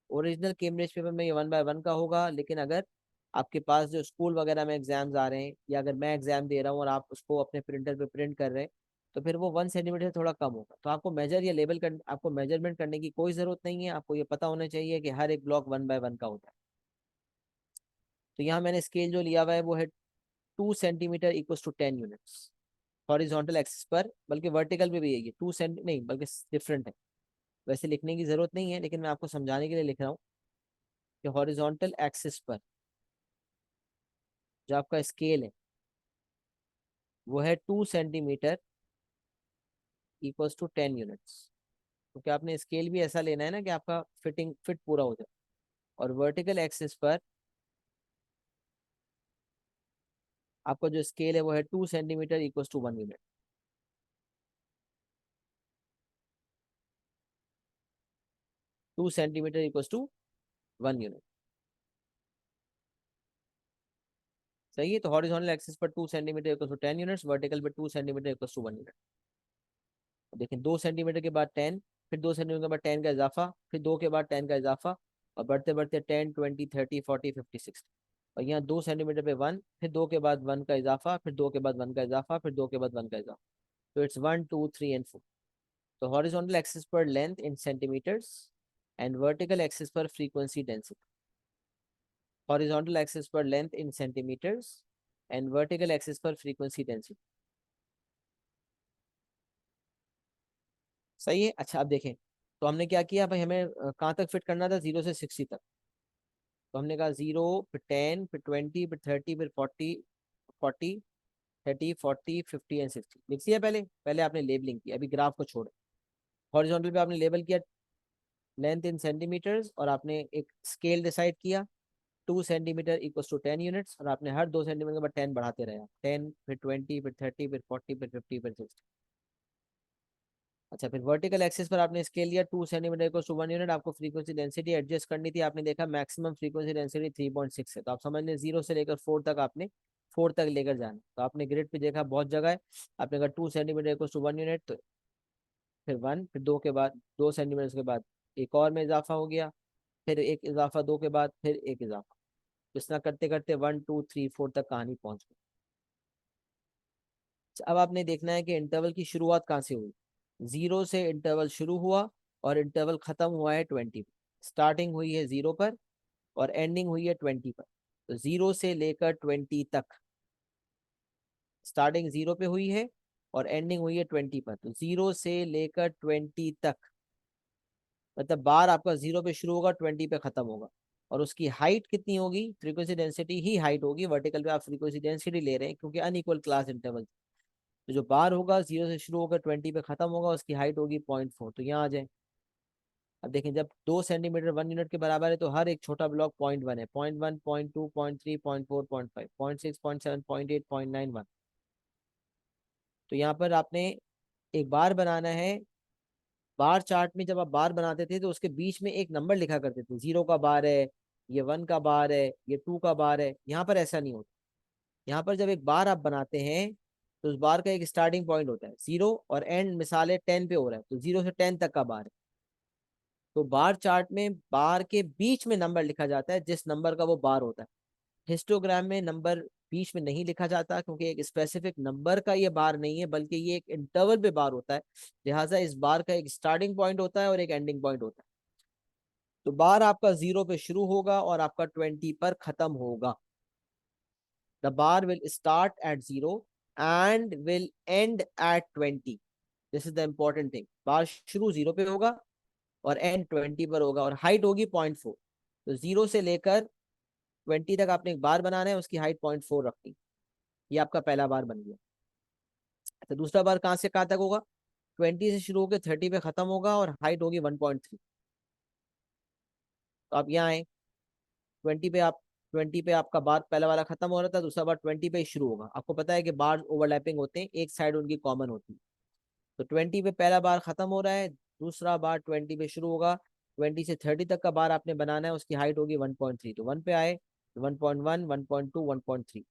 ओरिजिनल कैम्ब्रिज पेपर में ये 1 बाय 1 का होगा, लेकिन अगर आपके पास जो स्कूल वगैरह में एग्जाम्स आ रहे हैं या अगर मैं एग्जाम दे रहा हूँ और आप उसको अपने प्रिंटर पे प्रिंट कर रहे हैं, तो फिर वो 1 सेंटीमीटर से थोड़ा कम होगा। तो आपको मेजर या लेबल कर आपको मेजरमेंट करने की कोई जरूरत नहीं है। आपको ये पता होना चाहिए कि हर एक ब्लॉक 1 बाय 1 का होता है। तो यहाँ मैंने स्केल जो लिया हुआ है वो है 2 centimetre equal to 10 units horizontal axis पर, बल्कि वर्टिकल पे भी है ये 2 सेंटी नहीं बल्कि डिफरेंट है। वैसे लिखने की जरूरत नहीं है, लेकिन मैं आपको समझाने के लिए लिख रहा हूँ कि हॉरिजॉन्टल एक्सिस पर जो आपका स्केल है वो है 2 सेंटीमीटर इक्वल टू 10 यूनिट्स। क्योंकि आपने स्केल भी ऐसा लेना है ना कि आपका फिट पूरा हो जाए। और वर्टिकल एक्सिस पर आपका जो स्केल है वो है 2 centimetre equal to 1 unit. 2 centimetre equal to 1 unit. सही है। तो हॉरिजॉन्टल एक्सिस पर 2 centimetre equal to 10 units, vertical पे 2 सेंटीमीटर इक्वल टू 1 यूनिट। देखिए 2 सेंटीमीटर के बाद 10, फिर 2 सेंटीमीटर के बाद 10 का इजाफा, फिर 2 के बाद 10 का इजाफा, और बढ़ते बढ़ते 10, 20, 30, 40, 50, 60। और यहाँ 2 सेंटीमीटर पे 1, फिर 2 के बाद 1 का इजाफा, फिर 2 के बाद 1 का इजाफा, फिर 2 के बाद 1 का इजाफा। तो इट्स 1, 2, 3 एंड 4। तो हॉरिजॉन्टल एक्सिस पर length in centimetres and vertical axis पर फ्रीक्वेंसी डेंसिटी। हॉरिजॉन्टल एक्सिस पर length in centimetres and vertical axis पर फ्रीक्वेंसी डेंसिटी। सही है। अच्छा अब देखें, तो हमने क्या किया भाई, हमें कहाँ तक फिट करना था, 0 से 60 तक। तो हमने कहा 0, फिर 10, फिर 20, फिर 30, फिर 40, 40, 30, 40, 50 एंड 60 लिख दिया। पहले पहले आपने लेबलिंग की, अभी ग्राफ को छोड़े। हॉरिजॉन्टल पे आपने लेबल किया लेंथ इन सेंटीमीटर्स, और आपने एक स्केल डिसाइड किया 2 सेंटीमीटर इक्वल टू 10 यूनिट्स, और आपने हर 2 सेंटीमीटर के बाद 10 बढ़ाते रहे। 10, फिर 20, फिर 30, फिर 40, फिर 50, फिर 60। अच्छा, फिर वर्टिकल एक्सिस पर आपने स्केल लिया 2 सेंटीमीटर को 1 यूनिट। आपको फ्रीक्वेंसी डेंसिटी एडजस्ट करनी थी। आपने देखा मैक्सिमम फ्रीक्वेंसी डेंसिटी 3.6 है, तो आप समझ लें 0 से लेकर 4 तक आपने 4 तक लेकर जाना। तो आपने ग्रिड पे देखा बहुत जगह है, आपने कहा 2 सेंटीमीटर को 1 यूनिट, तो फिर 1, फिर 2 के बाद 2 सेंटीमीटर के बाद एक और में इजाफा हो गया, फिर एक इजाफा 2 के बाद फिर एक इजाफा। तो इस तरह करते करते 1, 2, 3, 4 तक कहानी पहुंच गई। अब आपने देखना है कि इंटरवल की शुरुआत कहाँ से हुई। 0 से इंटरवल शुरू हुआ और इंटरवल खत्म हुआ है 20 पर। स्टार्टिंग हुई है 0 पर और एंडिंग हुई है 20 पर। तो 0 से लेकर 20 तक, स्टार्टिंग 0 पे हुई है और एंडिंग हुई है 20 पर। तो 0 से लेकर 20 तक, मतलब बार आपका 0 पे शुरू होगा 20 पे खत्म होगा। और उसकी हाइट कितनी होगी, फ्रीक्वेंसी डेंसिटी ही हाइट होगी। वर्टिकल पे आप फ्रीक्वेंसी डेंसिटी ले रहे हैं क्योंकि अनइक्वल क्लास इंटरवल। तो जो बार होगा 0 से शुरू होकर 20 पे खत्म होगा, उसकी हाइट होगी 0.4। तो यहाँ आ जाए। अब देखें, जब 2 सेंटीमीटर 1 यूनिट के बराबर है, तो हर एक छोटा ब्लॉक 0.1 है। 0.1, 0.2, 0.3, 0.4, 0.5, 0.6, 0.7, 0.8, 0.9, 1। तो यहाँ पर आपने एक बार बनाना है। बार चार्ट में जब आप बार बनाते थे तो उसके बीच में एक नंबर लिखा करते थे, 0 का बार है, ये 1 का बार है, ये 2 का बार है। यहाँ पर ऐसा नहीं होता। यहाँ पर जब एक बार आप बनाते हैं तो उस बार का एक स्टार्टिंग पॉइंट होता है 0, और एंड मिसाल है 10 पे हो रहा है, तो 0 से 10 तक का बार है। तो बार चार्ट में बार के बीच में नंबर लिखा जाता है जिस नंबर का वो बार होता है। हिस्टोग्राम में नंबर बीच में नहीं लिखा जाता क्योंकि एक स्पेसिफिक नंबर का ये बार नहीं है, बल्कि ये एक इंटरवल पे बार होता है। लिहाजा इस बार का एक स्टार्टिंग पॉइंट होता है और एक एंडिंग पॉइंट होता है। तो बार आपका 0 पे शुरू होगा और आपका 20 पर खत्म होगा। The bar will start at 0 and will end at 20। This is the important thing. Bar शुरू 0 पे होगा और एंड 20 पर होगा, और हाइट होगी 0.4। तो 0 से लेकर 20 तक आपने एक बार बनाना है, उसकी हाइट 0.4 रखनी। ये आपका पहला बार बन गया। तो दूसरा बार कहाँ से कहाँ तक होगा, 20 से शुरू होकर 30 पे खत्म होगा और हाइट होगी 1.3। तो आप यहाँ आए, 20 पे आप 20 पे आपका बार पहला वाला खत्म हो रहा था, दूसरा बार 20 पे ही शुरू होगा। आपको पता है कि बार ओवरलैपिंग होते हैं, एक साइड उनकी कॉमन होती है। तो 20 पे पहला बार खत्म हो रहा है, दूसरा बार 20 पे शुरू होगा। 20 से 30 तक का बार आपने बनाना है, उसकी हाइट होगी 1.3। तो 1 पे आए, 1.1, 1.2, 1.3,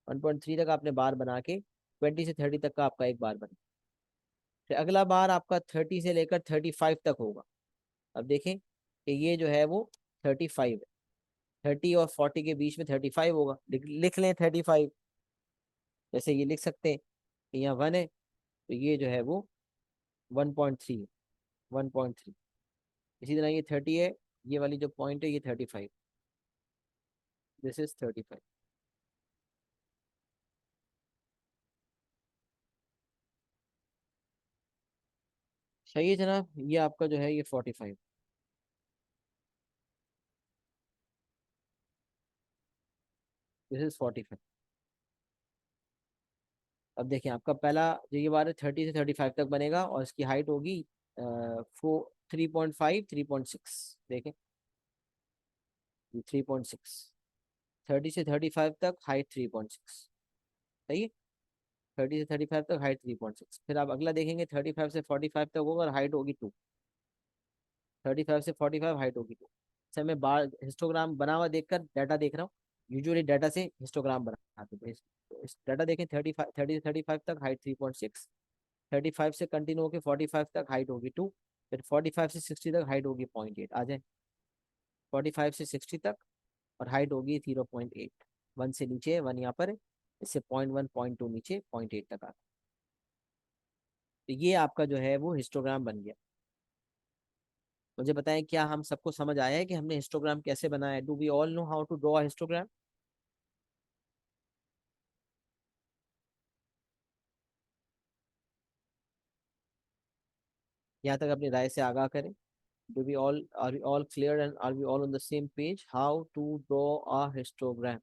1.3 तक आपने बार बना के 20 से 30 तक का आपका एक बार बना। फिर अगला बार आपका 30 से लेकर 35 तक होगा। अब देखें कि ये जो है वो 35 है। 30 और 40 के बीच में 35 होगा। लिख लें 35, जैसे ये लिख सकते हैं कि यहाँ 1 है, तो ये जो है वो 1.3 है। 1.3। इसी तरह ये 30 है, ये वाली जो पॉइंट है ये 35। This is 35। सही है जनाब, ये आपका जो है ये 45। This is 45। अब देखिए आपका पहला जो ये बार है 30 से 35 तक बनेगा, और इसकी हाइट होगी 3.5, 3.6। देखें 3.6, 30 से 35 तक हाइट 3.6, सही है। 30 से 35 तक हाइट 3.6। फिर आप अगला देखेंगे 35 से 45 तक होगा और हाइट होगी 2। 35 से 45 हाइट होगी 2। अच्छा, मैं बार हिस्टोग्राम बना हुआ देखकर डाटा देख रहा हूँ। यूजुअली डाटा से हिस्टोग्राम बनाते हैं। इस डाटा देखें, 30 से 35 तक हाइट 3.6, 35 से कंटिन्यू होकर 45 तक हाइट होगी 2, फिर 45 से 60 तक हाइट होगी 0.8। आ जाए 45 से 60 तक और हाइट होगी 0.8। 1 से नीचे 1 यहाँ पर है, इससे 0.1 0.2 नीचे 0.8 तक आता है। तो ये आपका जो है वो हिस्टोग्राम बन गया। मुझे बताएं, क्या हम सबको समझ आया है कि हमने हिस्टोग्राम कैसे बनाया है? Do we all know how to draw a histogram? यहाँ तक अपनी राय से आगाह करें। Do we all, are we all clear and are we all on the same page how to draw a histogram?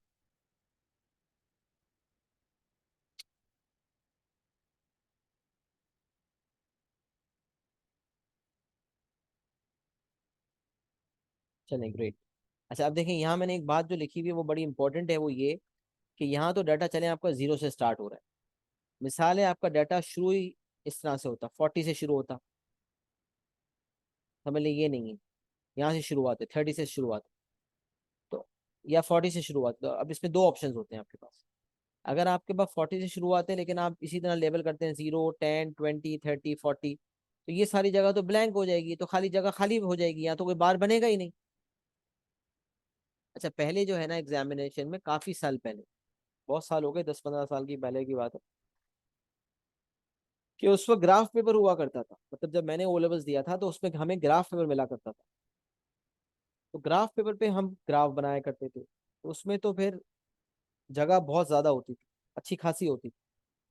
चलें, ग्रेट। अच्छा, अब देखें यहाँ मैंने एक बात जो लिखी हुई है वो बड़ी इंपॉर्टेंट है। वो ये कि यहाँ तो डाटा चले आपका 0 से स्टार्ट हो रहा है। मिसाल है, आपका डाटा शुरू ही इस तरह से होता, 40 से शुरू होता, समझ लें ये नहीं है। यहाँ से शुरुआत है, 30 से शुरुआत, तो या 40 से शुरुआत। तो अब इसमें दो ऑप्शन होते हैं आपके पास। अगर आपके पास 40 से शुरुआत है लेकिन आप इसी तरह लेबल करते हैं 0, 10, 20, 30, 40, तो ये सारी जगह तो ब्लैंक हो जाएगी, तो खाली जगह खाली हो जाएगी, यहाँ तो कोई बार बनेगा ही नहीं। अच्छा, पहले जो है ना एग्जामिनेशन में, काफी साल पहले, बहुत साल हो गए, 10-15 साल की पहले की बात है, कि उस वक्त ग्राफ पेपर हुआ करता था। मतलब जब मैंने ओ लेवल्स दिया था तो उसमें हमें ग्राफ पेपर मिला करता था। तो ग्राफ पेपर पे हम ग्राफ बनाया करते थे, तो उसमें तो फिर जगह बहुत ज्यादा होती थी, अच्छी खासी होती थी,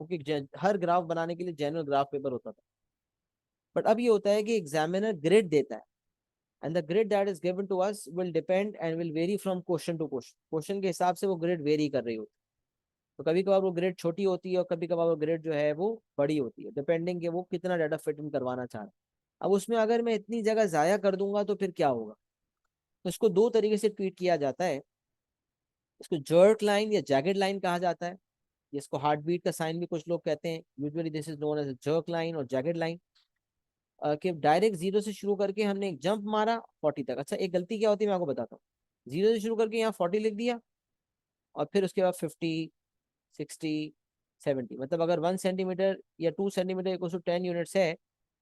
क्योंकि हर ग्राफ बनाने के लिए जनरल ग्राफ पेपर होता था। बट अब ये होता है कि एग्जामिनर ग्रेड देता है, and the grade that is given to us will depend and will vary from question to question. Question के हिसाब से वो ग्रेड वेरी कर रही होती है। तो कभी कभार वो ग्रेड छोटी होती है और कभी कभार वो ग्रेड जो है वो बड़ी होती है, डिपेंडिंग कि वो कितना डाटा फिट इन करवाना चाह रहा है। अब उसमें अगर मैं इतनी जगह जाया कर दूंगा तो फिर क्या होगा? तो इसको दो तरीके से ट्रीट किया जाता है। इसको जर्क लाइन या जैगेड लाइन कहा जाता है। जिसको हार्ट बीट का साइन भी कुछ लोग कहते हैं। Usually this is known as jerk line और जैगेड लाइन। कि डायरेक्ट 0 से शुरू करके हमने एक जंप मारा 40 तक। अच्छा, एक गलती क्या होती है मैं आपको बताता हूँ। 0 से शुरू करके यहाँ 40 लिख दिया और फिर उसके बाद 50, 60, 70, मतलब अगर 1 सेंटीमीटर या 2 सेंटीमीटर इक्वल टू 10 यूनिट्स है,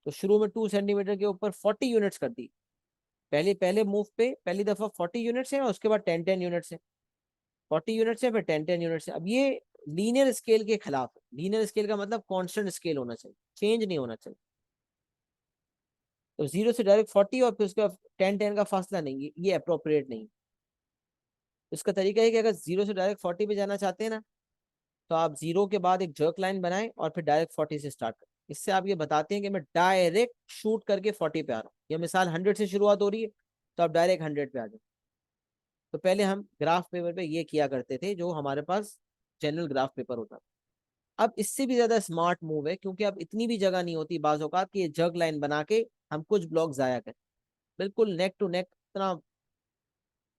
तो शुरू में 2 सेंटीमीटर के ऊपर 40 यूनिट्स कर दी। पहले पहले मूव पे पहली दफा 40 यूनिट्स है और उसके बाद 10 10 यूनिट्स है। 40 यूनिट्स है फिर 10 10 यूनिट्स है। अब ये लीनियर स्केल के खिलाफ है। लीनियर स्केल का मतलब कांस्टेंट स्केल होना चाहिए, चेंज नहीं होना चाहिए। तो 0 से डायरेक्ट 40 और फिर उसके बाद 10 10 का फासला नहीं, ये अप्रोप्रिएट नहीं। इसका तरीका है कि अगर 0 से डायरेक्ट 40 पे जाना चाहते हैं ना, तो आप 0 के बाद एक जर्क लाइन बनाएं और फिर डायरेक्ट 40 से स्टार्ट करें। इससे आप ये बताते हैं कि मैं डायरेक्ट शूट करके 40 पे आ रहा हूँ। या मिसाल 100 से शुरुआत हो रही है तो आप डायरेक्ट 100 पे आ जाओ। तो पहले हम ग्राफ पेपर पे ये किया करते थे, जो हमारे पास जनरल ग्राफ पेपर होता था। अब इससे भी ज्यादा स्मार्ट मूव है, क्योंकि अब इतनी भी जगह नहीं होती बाज औकात कि ये जर्क लाइन बना के हम कुछ ब्लॉक जाया करें। बिल्कुल नेक टू नेक, इतना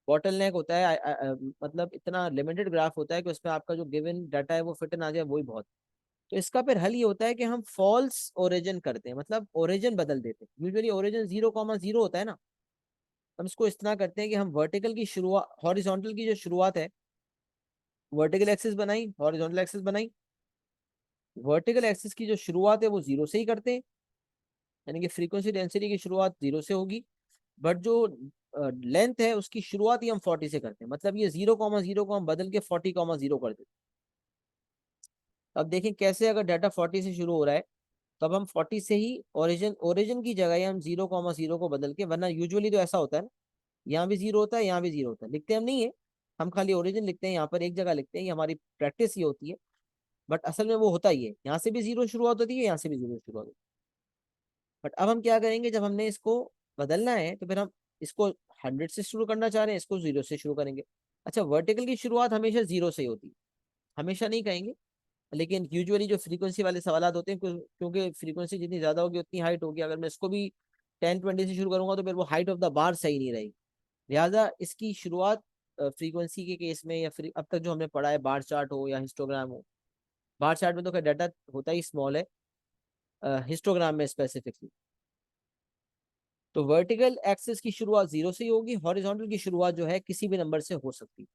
बॉटल नेक होता है। मतलब इतना लिमिटेड ग्राफ होता है कि उसमें आपका जो गिवन डाटा है वो फिट इन आ जाए, वही बहुत। तो इसका फिर हल ये होता है कि हम फॉल्स ओरिजिन करते हैं, मतलब ओरिजिन बदल देते हैं। यूजुअली ओरिजिन 0,0 होता है ना, हम इसको इस तरह करते हैं कि हम वर्टिकल की शुरुआत, हॉरिजॉन्टल की जो शुरुआत है, वर्टिकल एक्सिस बनाई, हॉरिजॉन्टल एक्सिस बनाई। वर्टिकल एक्सिस की जो शुरुआत है वो 0 से ही करते हैं, यानी कि फ्रीक्वेंसी डेंसिटी की शुरुआत 0 से होगी। बट जो लेंथ है उसकी शुरुआत ही हम 40 से करते हैं। मतलब ये 0,0 को हम बदल के 40,0 कर देते हैं। अब देखें कैसे, अगर डाटा 40 से शुरू हो रहा है तो अब हम 40 से ही ओरिजिन ओरिजिन की जगह हम 0,0 को बदल के, वरना यूजुअली तो ऐसा होता है ना, यहाँ भी 0 होता है यहाँ भी 0 होता है, लिखते हम नहीं है। हम खाली ओरिजिन लिखते हैं, यहाँ पर एक जगह लिखते हैं, ये हमारी प्रैक्टिस ही होती है। बट असल में वो होता ही है, यहाँ से भी 0 शुरुआत होती है, यहाँ से भी 0 शुरुआत होती है। बट अब हम क्या करेंगे, जब हमने इसको बदलना है तो फिर हम इसको 100 से शुरू करना चाह रहे हैं, इसको 0 से शुरू करेंगे। अच्छा, वर्टिकल की शुरुआत हमेशा 0 से ही होती है, हमेशा नहीं कहेंगे, लेकिन यूजुअली जो फ्रीक्वेंसी वाले सवाल होते हैं, क्योंकि फ्रीक्वेंसी जितनी ज्यादा होगी उतनी हाइट होगी। अगर मैं इसको भी 10 20 से शुरू करूंगा तो फिर वो हाइट ऑफ द बार सही नहीं रहेगी। लिहाजा इसकी शुरुआत फ्रीक्वेंसी के केस में या फिर अब तक जो हमने पढ़ा है, बार चार्ट हो या हिस्टोग्राम हो, बार चार्ट में तो खैर डाटा होता ही स्मॉल है, हिस्टोग्राम में स्पेसिफिकली। तो वर्टिकल एक्सिस की शुरुआत 0 से ही होगी, हॉरिजॉन्टल की शुरुआत जो है किसी भी नंबर से हो सकती है।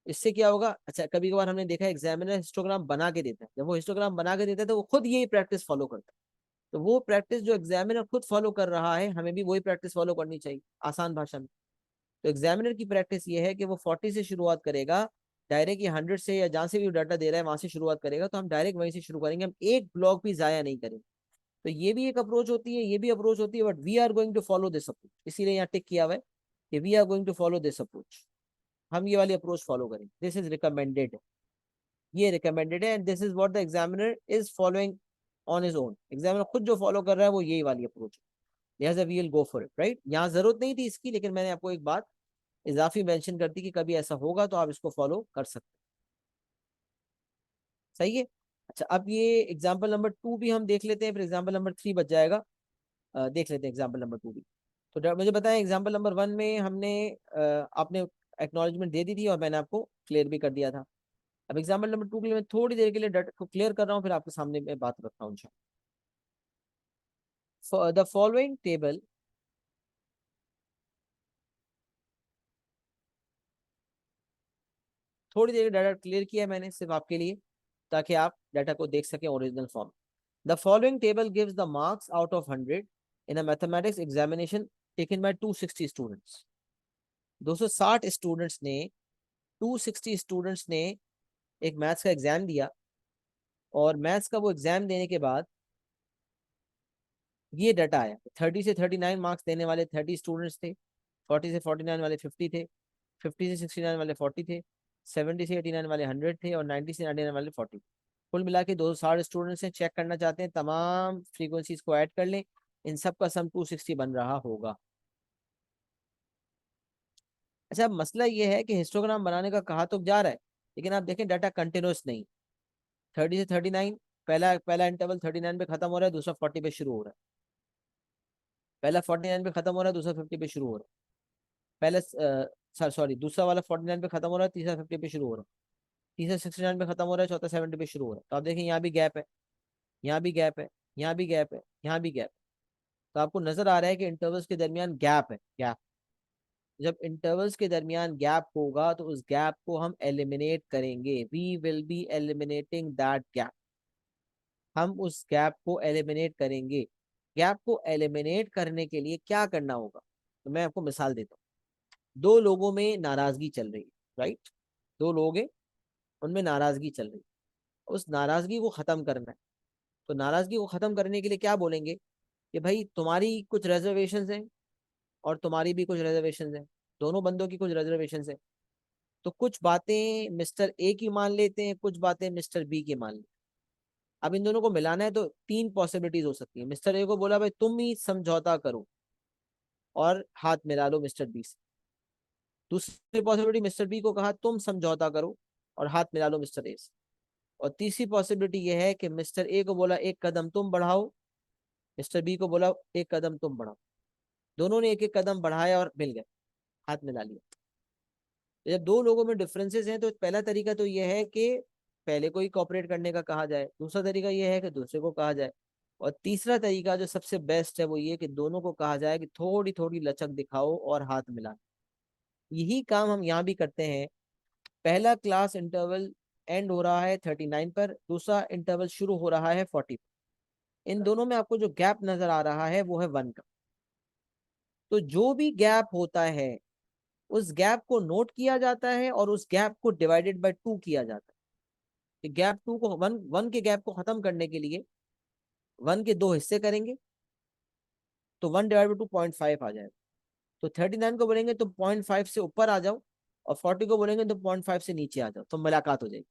इससे क्या होगा, अच्छा कभी कभार हमने देखा एग्जामिनर हिस्टोग्राम बना के देता है, जब वो हिस्टोग्राम बना के देता है तो वो खुद यही प्रैक्टिस फॉलो करता है। तो वो प्रैक्टिस जो एग्जामिनर खुद फॉलो कर रहा है, हमें भी वही प्रैक्टिस फॉलो करनी चाहिए आसान भाषा में। तो एग्जामिनर की प्रैक्टिस ये है कि वो 40 से शुरुआत करेगा, डायरेक्ट ये 100 से या जहां से भी डाटा दे रहा है वहां से शुरुआत करेगा, तो हम डायरेक्ट वहीं से शुरू करेंगे, हम एक ब्लॉक भी जाया नहीं करेंगे। तो ये भी एक अप्रोच होती है, ये भी अप्रोच होती है, but we are going to follow this approach, इसीलिए यहाँ टिक किया हुआ है कि we are going to follow this approach. हम ये वाली अप्रोच फॉलो करेंगे, दिस इज रिकमेंडेड, ये रिकमेंडेड है, and this is what the examiner is following on his own. Examiner खुद जो फॉलो कर रहा है वो यही वाली अप्रोच है, लिहाजा we will go for it, right. यहाँ जरूरत नहीं थी इसकी, लेकिन मैंने आपको एक बात इजाफी मेंशन कर दी कि कभी ऐसा होगा तो आप इसको फॉलो कर सकते हैं। सही है। अच्छा, अब ये एग्जाम्पल नंबर 2 भी हम देख लेते हैं, फिर एग्जाम्पल नंबर 3 बच जाएगा। देख लेते हैं एग्जाम्पल नंबर 2 भी। तो मुझे बताएं, एग्जाम्पल नंबर 1 में हमने आपने एक्नॉलेजमेंट दे दी थी और मैंने आपको क्लियर भी कर दिया था। अब एग्जाम्पल नंबर 2 के लिए मैं थोड़ी देर के लिए डाटा को क्लियर कर रहा हूँ, फिर आपके सामने मैं बात रखता हूँ। द फॉलोइंग टेबल, थोड़ी देर डाटा क्लियर किया है मैंने सिर्फ आपके लिए, ताकि आप डाटा को देख सकें original form. The following table gives the marks out of 100 in a mathematics examination taken by 260 students. 260 students ने 260 स्टूडेंट्स ने एक मैथ्स का एग्जाम दिया, और मैथ्स का वो एग्जाम देने के बाद ये डाटा आया। 30 से 39 मार्क्स देने वाले 30 स्टूडेंट्स थे, 40 से 49 वाले 50 थे, 50 से 69 वाले 40 थे, 70 से 89 वाले 100 थे, और 90 से 99 वाले 40। कुल मिला के 260 स्टूडेंट्स हैं, चेक करना चाहते हैं, तमाम फ्रीक्वेंसीज को ऐड कर लें, इन सब का सम 260 बन रहा होगा। अच्छा, मसला ये है कि हिस्टोग्राम बनाने का कहा तो जा रहा है, लेकिन आप देखें डाटा कंटिन्यूस नहीं। 30 से 39, पहला पहला इंटरवल 39 पे खत्म हो रहा है, दूसरा 40 पे शुरू हो रहा है। पहला 49 पे खत्म हो रहा है, दूसरा 50 पे शुरू हो रहा है। पहले सॉरी, दूसरा वाला 49 पे खत्म हो रहा है, तीसरा 50 पे शुरू हो रहा है। तीसरा 69 पे खत्म हो रहा है, चौथा 70 पे शुरू हो रहा है। तो आप देखें यहाँ भी गैप है, यहाँ भी गैप है, यहाँ भी गैप है, यहाँ भी गैप। तो आपको नजर आ रहा है कि इंटरवल्स के दरमियान गैप है, गैप। जब इंटरवल्स के दरमियान गैप होगा तो उस गैप को हम एलिमिनेट करेंगे, we will be eliminating that gap. हम उस गैप को एलिमिनेट करेंगे। गैप को एलिमिनेट करने के लिए क्या करना होगा, तो मैं आपको मिसाल देता हूँ। दो लोगों में नाराजगी चल रही है, राइट। दो लोग हैं, उनमें नाराजगी चल रही है, उस नाराजगी को खत्म करना है। तो नाराजगी को खत्म करने के लिए क्या बोलेंगे कि भाई तुम्हारी कुछ रिजर्वेशंस हैं और तुम्हारी भी कुछ रिजर्वेशंस हैं, दोनों बंदों की कुछ रिजर्वेशंस हैं। तो कुछ बातें मिस्टर ए की मान लेते हैं, कुछ बातें मिस्टर बी की मान लेते हैं। अब इन दोनों को मिलाना है तो तीन पॉसिबिलिटीज हो सकती है। मिस्टर ए को बोला भाई तुम ही समझौता करो और हाथ मिला लो मिस्टर बी से। दूसरी पॉसिबिलिटी, मिस्टर बी को कहा तुम समझौता करो और हाथ मिला लो मिस्टर ए से। और तीसरी पॉसिबिलिटी ये है कि मिस्टर ए को बोला एक कदम तुम बढ़ाओ, मिस्टर बी को बोला एक कदम तुम बढ़ाओ। दोनों ने एक एक कदम बढ़ाया और मिल गए, हाथ मिला लिया। तो जब दो लोगों में डिफरेंसेस हैं तो पहला तरीका तो ये है कि पहले को ही कॉपरेट करने का कहा जाए, दूसरा तरीका ये है कि दूसरे को कहा जाए, और तीसरा तरीका जो सबसे बेस्ट है वो ये कि दोनों को कहा जाए कि थोड़ी थोड़ी लचक दिखाओ और हाथ मिला। यही काम हम यहाँ भी करते हैं। पहला क्लास इंटरवल एंड हो रहा है 39 पर, दूसरा इंटरवल शुरू हो रहा है 40 पर। इन दोनों में आपको जो गैप नजर आ रहा है वो है 1 का। तो जो भी गैप होता है उस गैप को नोट किया जाता है और उस गैप को डिवाइडेड बाय 2 किया जाता है। गैप 2 को, वन वन के गैप को खत्म करने के लिए 1 के दो हिस्से करेंगे, तो 1 डिवाइड बाई 2 0.5 आ जाएगा। तो 39 को बोलेंगे तो 0.5 से ऊपर आ जाओ, और 40 को बोलेंगे तो 0.5 से नीचे आ जाओ, तो मुलाकात हो जाएगी।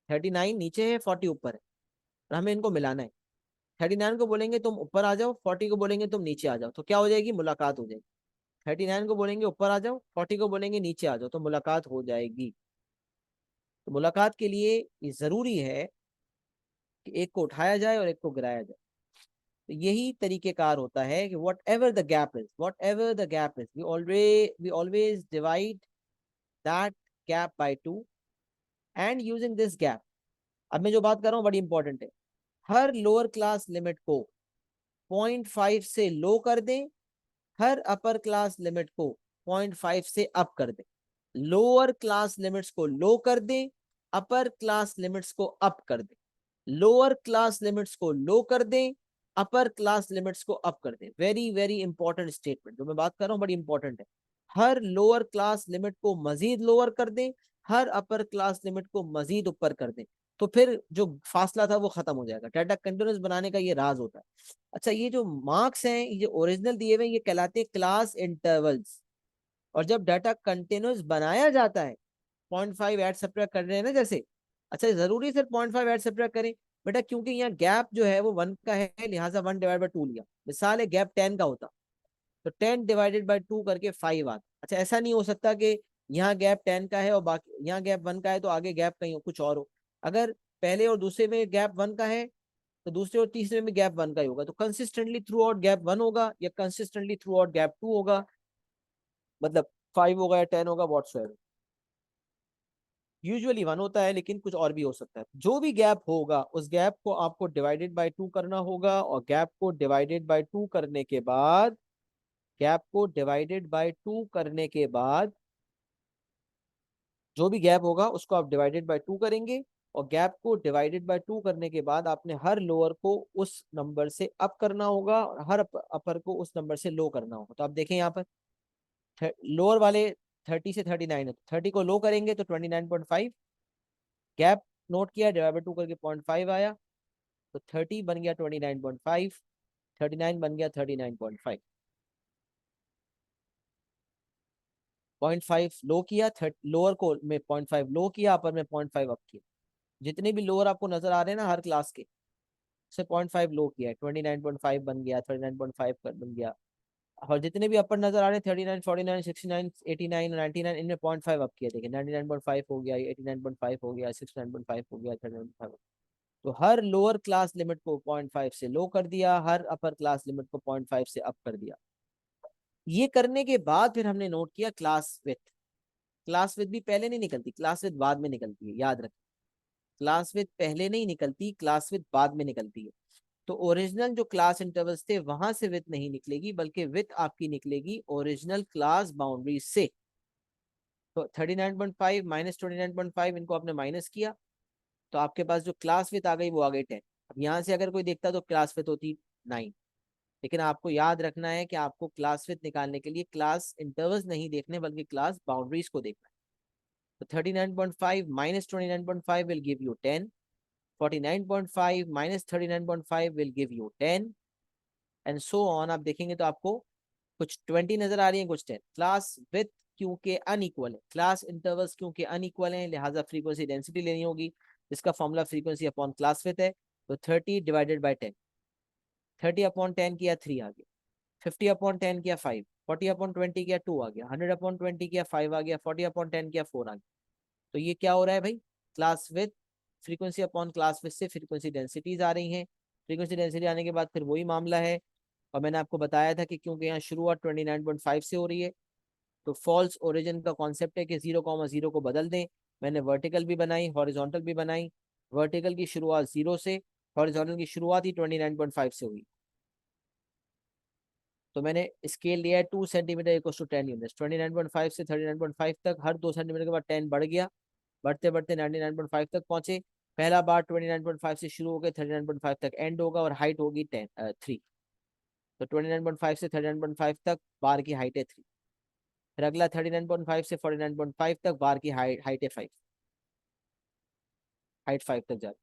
39 नीचे है, 40 ऊपर है, और हमें इनको मिलाना है। 39 को बोलेंगे तुम ऊपर आ जाओ, 40 को बोलेंगे तुम नीचे आ जाओ, तो क्या हो जाएगी, मुलाकात हो जाएगी। 39 को बोलेंगे ऊपर आ जाओ, 40 को बोलेंगे नीचे आ जाओ, तो मुलाकात हो जाएगी। तो मुलाकात के लिए ये जरूरी है कि एक को उठाया जाए और एक को गिराया जाए। तो यही तरीकेकार होता है कि whatever the gap is, whatever the gap is, we always divide that gap by 2 and using this gap. अब मैं जो बात कर रहा हूँ बड़ी इंपॉर्टेंट है, हर लोअर क्लास लिमिट को 0.5 से लो कर दें, हर अपर क्लास लिमिट को 0.5 से अप कर दें। लोअर क्लास लिमिट्स को लो कर दें, अपर क्लास लिमिट्स को अप कर दें। लोअर क्लास लिमिट्स को लो कर दें, अपर क्लास लिमिट्स को अप कर दें। वेरी वेरी इंपॉर्टेंट स्टेटमेंट जो मैं बात कर रहा हूँ बड़ी इंपॉर्टेंट है। हर लोअर क्लास लिमिट को मजीद लोअर कर दें, हर अपर क्लास लिमिट को मजीद ऊपर कर दें, तो फिर जो फासला था वो खत्म हो जाएगा। डाटा कंटिन्यूस बनाने का ये राज होता है। अच्छा, ये जो मार्क्स हैं, ये ओरिजिनल दिए हुए ये कहलाते हैं क्लास इंटरवल्स। और जब डाटा कंटिन्यूस बनाया जाता है, 0.5 ऐड सब्ट्रैक्ट कर रहे हैं ना जैसे, अच्छा जरूरी सिर्फ 0.5 ऐड सब्ट्रैक्ट करें बेटा, क्योंकि यहाँ गैप जो है वो 1 का है, लिहाजा 1/2 लिया। मिसाल है गैप 10 का होता तो 10/2 करके 5 आता। अच्छा, ऐसा नहीं हो सकता कि यहाँ गैप 10 का है और बाकी यहाँ गैप 1 का है तो आगे गैप कहीं कुछ और हो। अगर पहले और दूसरे में गैप 1 का है तो दूसरे और तीसरे में गैप 1 का ही होगा। तो कंसिस्टेंटली थ्रू आउट गैप 1 होगा या कंसिस्टेंटली थ्रू आउट गैप 2 होगा, मतलब 5 होगा या 10 होगा, व्हाटसोएवर। यूजुअली 1 होता है लेकिन कुछ और भी हो सकता है। जो भी गैप होगा उस गैप को आपको डिवाइडेड बाय 2 करना होगा, और गैप को डिवाइडेड बाय 2 करने के बाद, गैप को डिवाइडेड बाय 2 करने के बाद जो भी गैप होगा उसको आप डिवाइडेड बाय 2 करेंगे, और गैप को डिवाइडेड बाय 2 करने के बाद आपने हर लोअर को उस नंबर से अप करना होगा और हर अपर को उस नंबर से लो करना होगा। तो आप देखें यहाँ पर लोअर वाले 30 से 39 है, 30 को लो करेंगे तो 29.5, गैप नोट किया, डिवाइड बाय 2 करके 0.5 आया, तो 30 बन गया 29.5, 39 बन गया 39.5। 0.5 लो किया, लोअर को में 0.5 लो किया, अपर में 0.5 अप किया। जितने भी लोअर आपको नजर आ रहे हैं ना हर क्लास के, से 0.5 लो किया है, 29.5 बन गया, 39.5 बन गया। और जितने भी अपर नजर आ रहे हैं 39, 49, 69, 89, 99, इनमें 0.5 अप किया। देखिए 99.5 हो गया, 89.5 हो गया, 69.5 हो गया, 39.5। तो हर लोअर क्लास लिमिट को 0.5 से लो कर दिया, हर अपर क्लास लिमिट को 0.5 से अप कर दिया। ये करने के बाद फिर हमने नोट किया क्लास विथ। क्लास विथ भी पहले नहीं निकलती, क्लास विथ बाद में निकलती है, याद रखें। क्लास विथ पहले नहीं निकलती, क्लास विथ बाद में निकलती है। तो ओरिजिनल जो क्लास इंटरवल्स थे वहां से विथ नहीं निकलेगी, बल्कि विथ आपकी निकलेगी ओरिजिनल क्लास बाउंड्री से। तो 39.5 माइनस 29.5, इनको आपने माइनस किया तो आपके पास जो क्लास विथ आ गई वो आ गई 10। अब यहाँ से अगर कोई देखता तो क्लास विथ होती 9। लेकिन आपको याद रखना है कि आपको क्लास विथ निकालने के लिए क्लास इंटरवल्स नहीं देखने बल्कि क्लास बाउंड्रीज को देखना है। तो 39.5 minus 29.5 will give you 10, 49.5 minus 39.5 will give you 10, and so on. आप देखेंगे तो आपको कुछ 20 नजर आ रही है, कुछ 10। क्लास विथ क्योंकि अनइक्वल है, क्लास इंटरवल्स क्योंकि अनइक्वल है, लिहाजा फ्रीक्वेंसी डेंसिटी लेनी होगी, जिसका formula frequency upon class with है। तो 30 डिवाइडेड बाय 10, 30 अपॉन 10 किया 3 आ गया, 50 अपॉन 10 किया 5, 40 अपॉन 20 किया 2 आ गया, 100 अपॉन 20 किया 5 आ गया, 40 अपॉन 10 किया 4 आ गया। तो ये क्या हो रहा है भाई, class with frequency upon class with से फ्रीक्वेंसी डेंसिटीज आ रही हैं। फ्रीक्वेंसी डेंसिटी आने के बाद फिर वही मामला है। और मैंने आपको बताया था कि क्योंकि यहाँ शुरुआत 29.5 से हो रही है, तो फॉल्स ओरिजिन का कॉन्सेप्ट है कि 0,0 को बदल दें। मैंने वर्टिकल भी बनाई, हॉरिजॉन्टल भी बनाई। वर्टिकल की शुरुआत 0 से, हॉरिजॉन्टल की शुरुआत ही 29.5 से हुई। तो मैंने स्केल लिया है 2 सेंटीमीटर इक्वल टू 10 यूनिट्स। 29.5 से 39.5 तक हर 2 सेंटीमीटर के बाद 10 बढ़ गया, बढ़ते बढ़ते 99.5 तक पहुंचे। पहला बार 29.5 से शुरू होकर 39.5 तक एंड होगा और हाइट होगी 3। तो 29.5 से 39.5 तक बार की हाइट है 3। फिर अगला 39.5 से 49.5 तक बार की हाइट है 5, हाइट 5 तक जाती।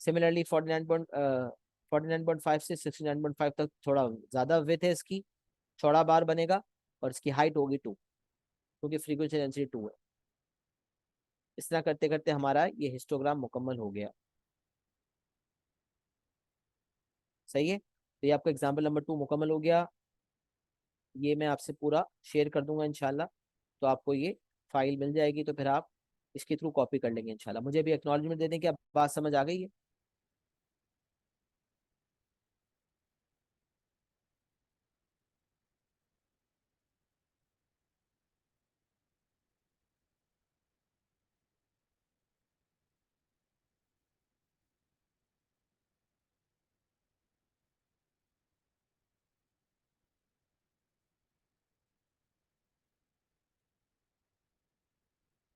सिमिलरली 49.5 से 69.5 तक थोड़ा ज्यादा विथ है इसकी, चौड़ा बार बनेगा, और इसकी हाइट होगी 2, क्योंकि फ्रीक्वेंसी डेंसिटी 2 है। इस तरह करते करते हमारा ये हिस्टोग्राम मुकम्मल हो गया। सही है, तो ये आपका एग्जाम्पल नंबर 2 मुकम्मल हो गया। ये मैं आपसे पूरा शेयर कर दूंगा इंशाल्लाह, तो आपको ये फाइल मिल जाएगी, तो फिर आप इसके थ्रू कॉपी कर लेंगे इंशाल्लाह। मुझे भी एक्नॉलेजमेंट दे दें कि अब बात समझ आ गई है।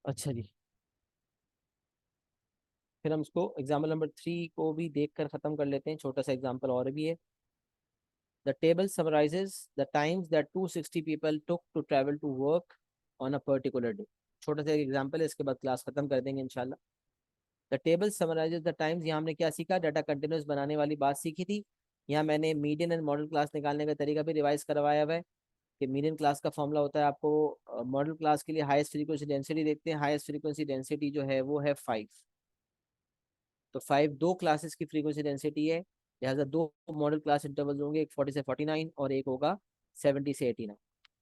अच्छा जी, फिर हम इसको एग्जाम्पल नंबर 3 को भी देख कर खत्म कर लेते हैं। छोटा सा एग्जाम्पल और भी है। The table summarizes the times that 260 people took to travel to work on a particular day. छोटा सा एग्जाम्पल है, इसके बाद क्लास खत्म कर देंगे इंशाल्लाह। The table summarizes the times, यहाँ हमने क्या सीखा, डाटा कंटिन्यूस बनाने वाली बात सीखी थी। यहाँ मैंने मीडियन एंड मॉडल क्लास निकालने का तरीका भी रिवाइज करवाया हुआ है कि मीडियन क्लास का फॉर्मूला होता है आपको मॉडल क्लास के लिए हाईएस्ट फ्रीक्वेंसी डेंसिटी देखते हैं। हाईएस्ट फ्रीक्वेंसी डेंसिटी जो है वो है 5। तो 5 दो क्लासेस की फ्रीक्वेंसी डेंसिटी है, लिहाजा दो मॉडल क्लास इंटरवल्स होंगे, एक 40 से 49 और एक होगा 70 से 89।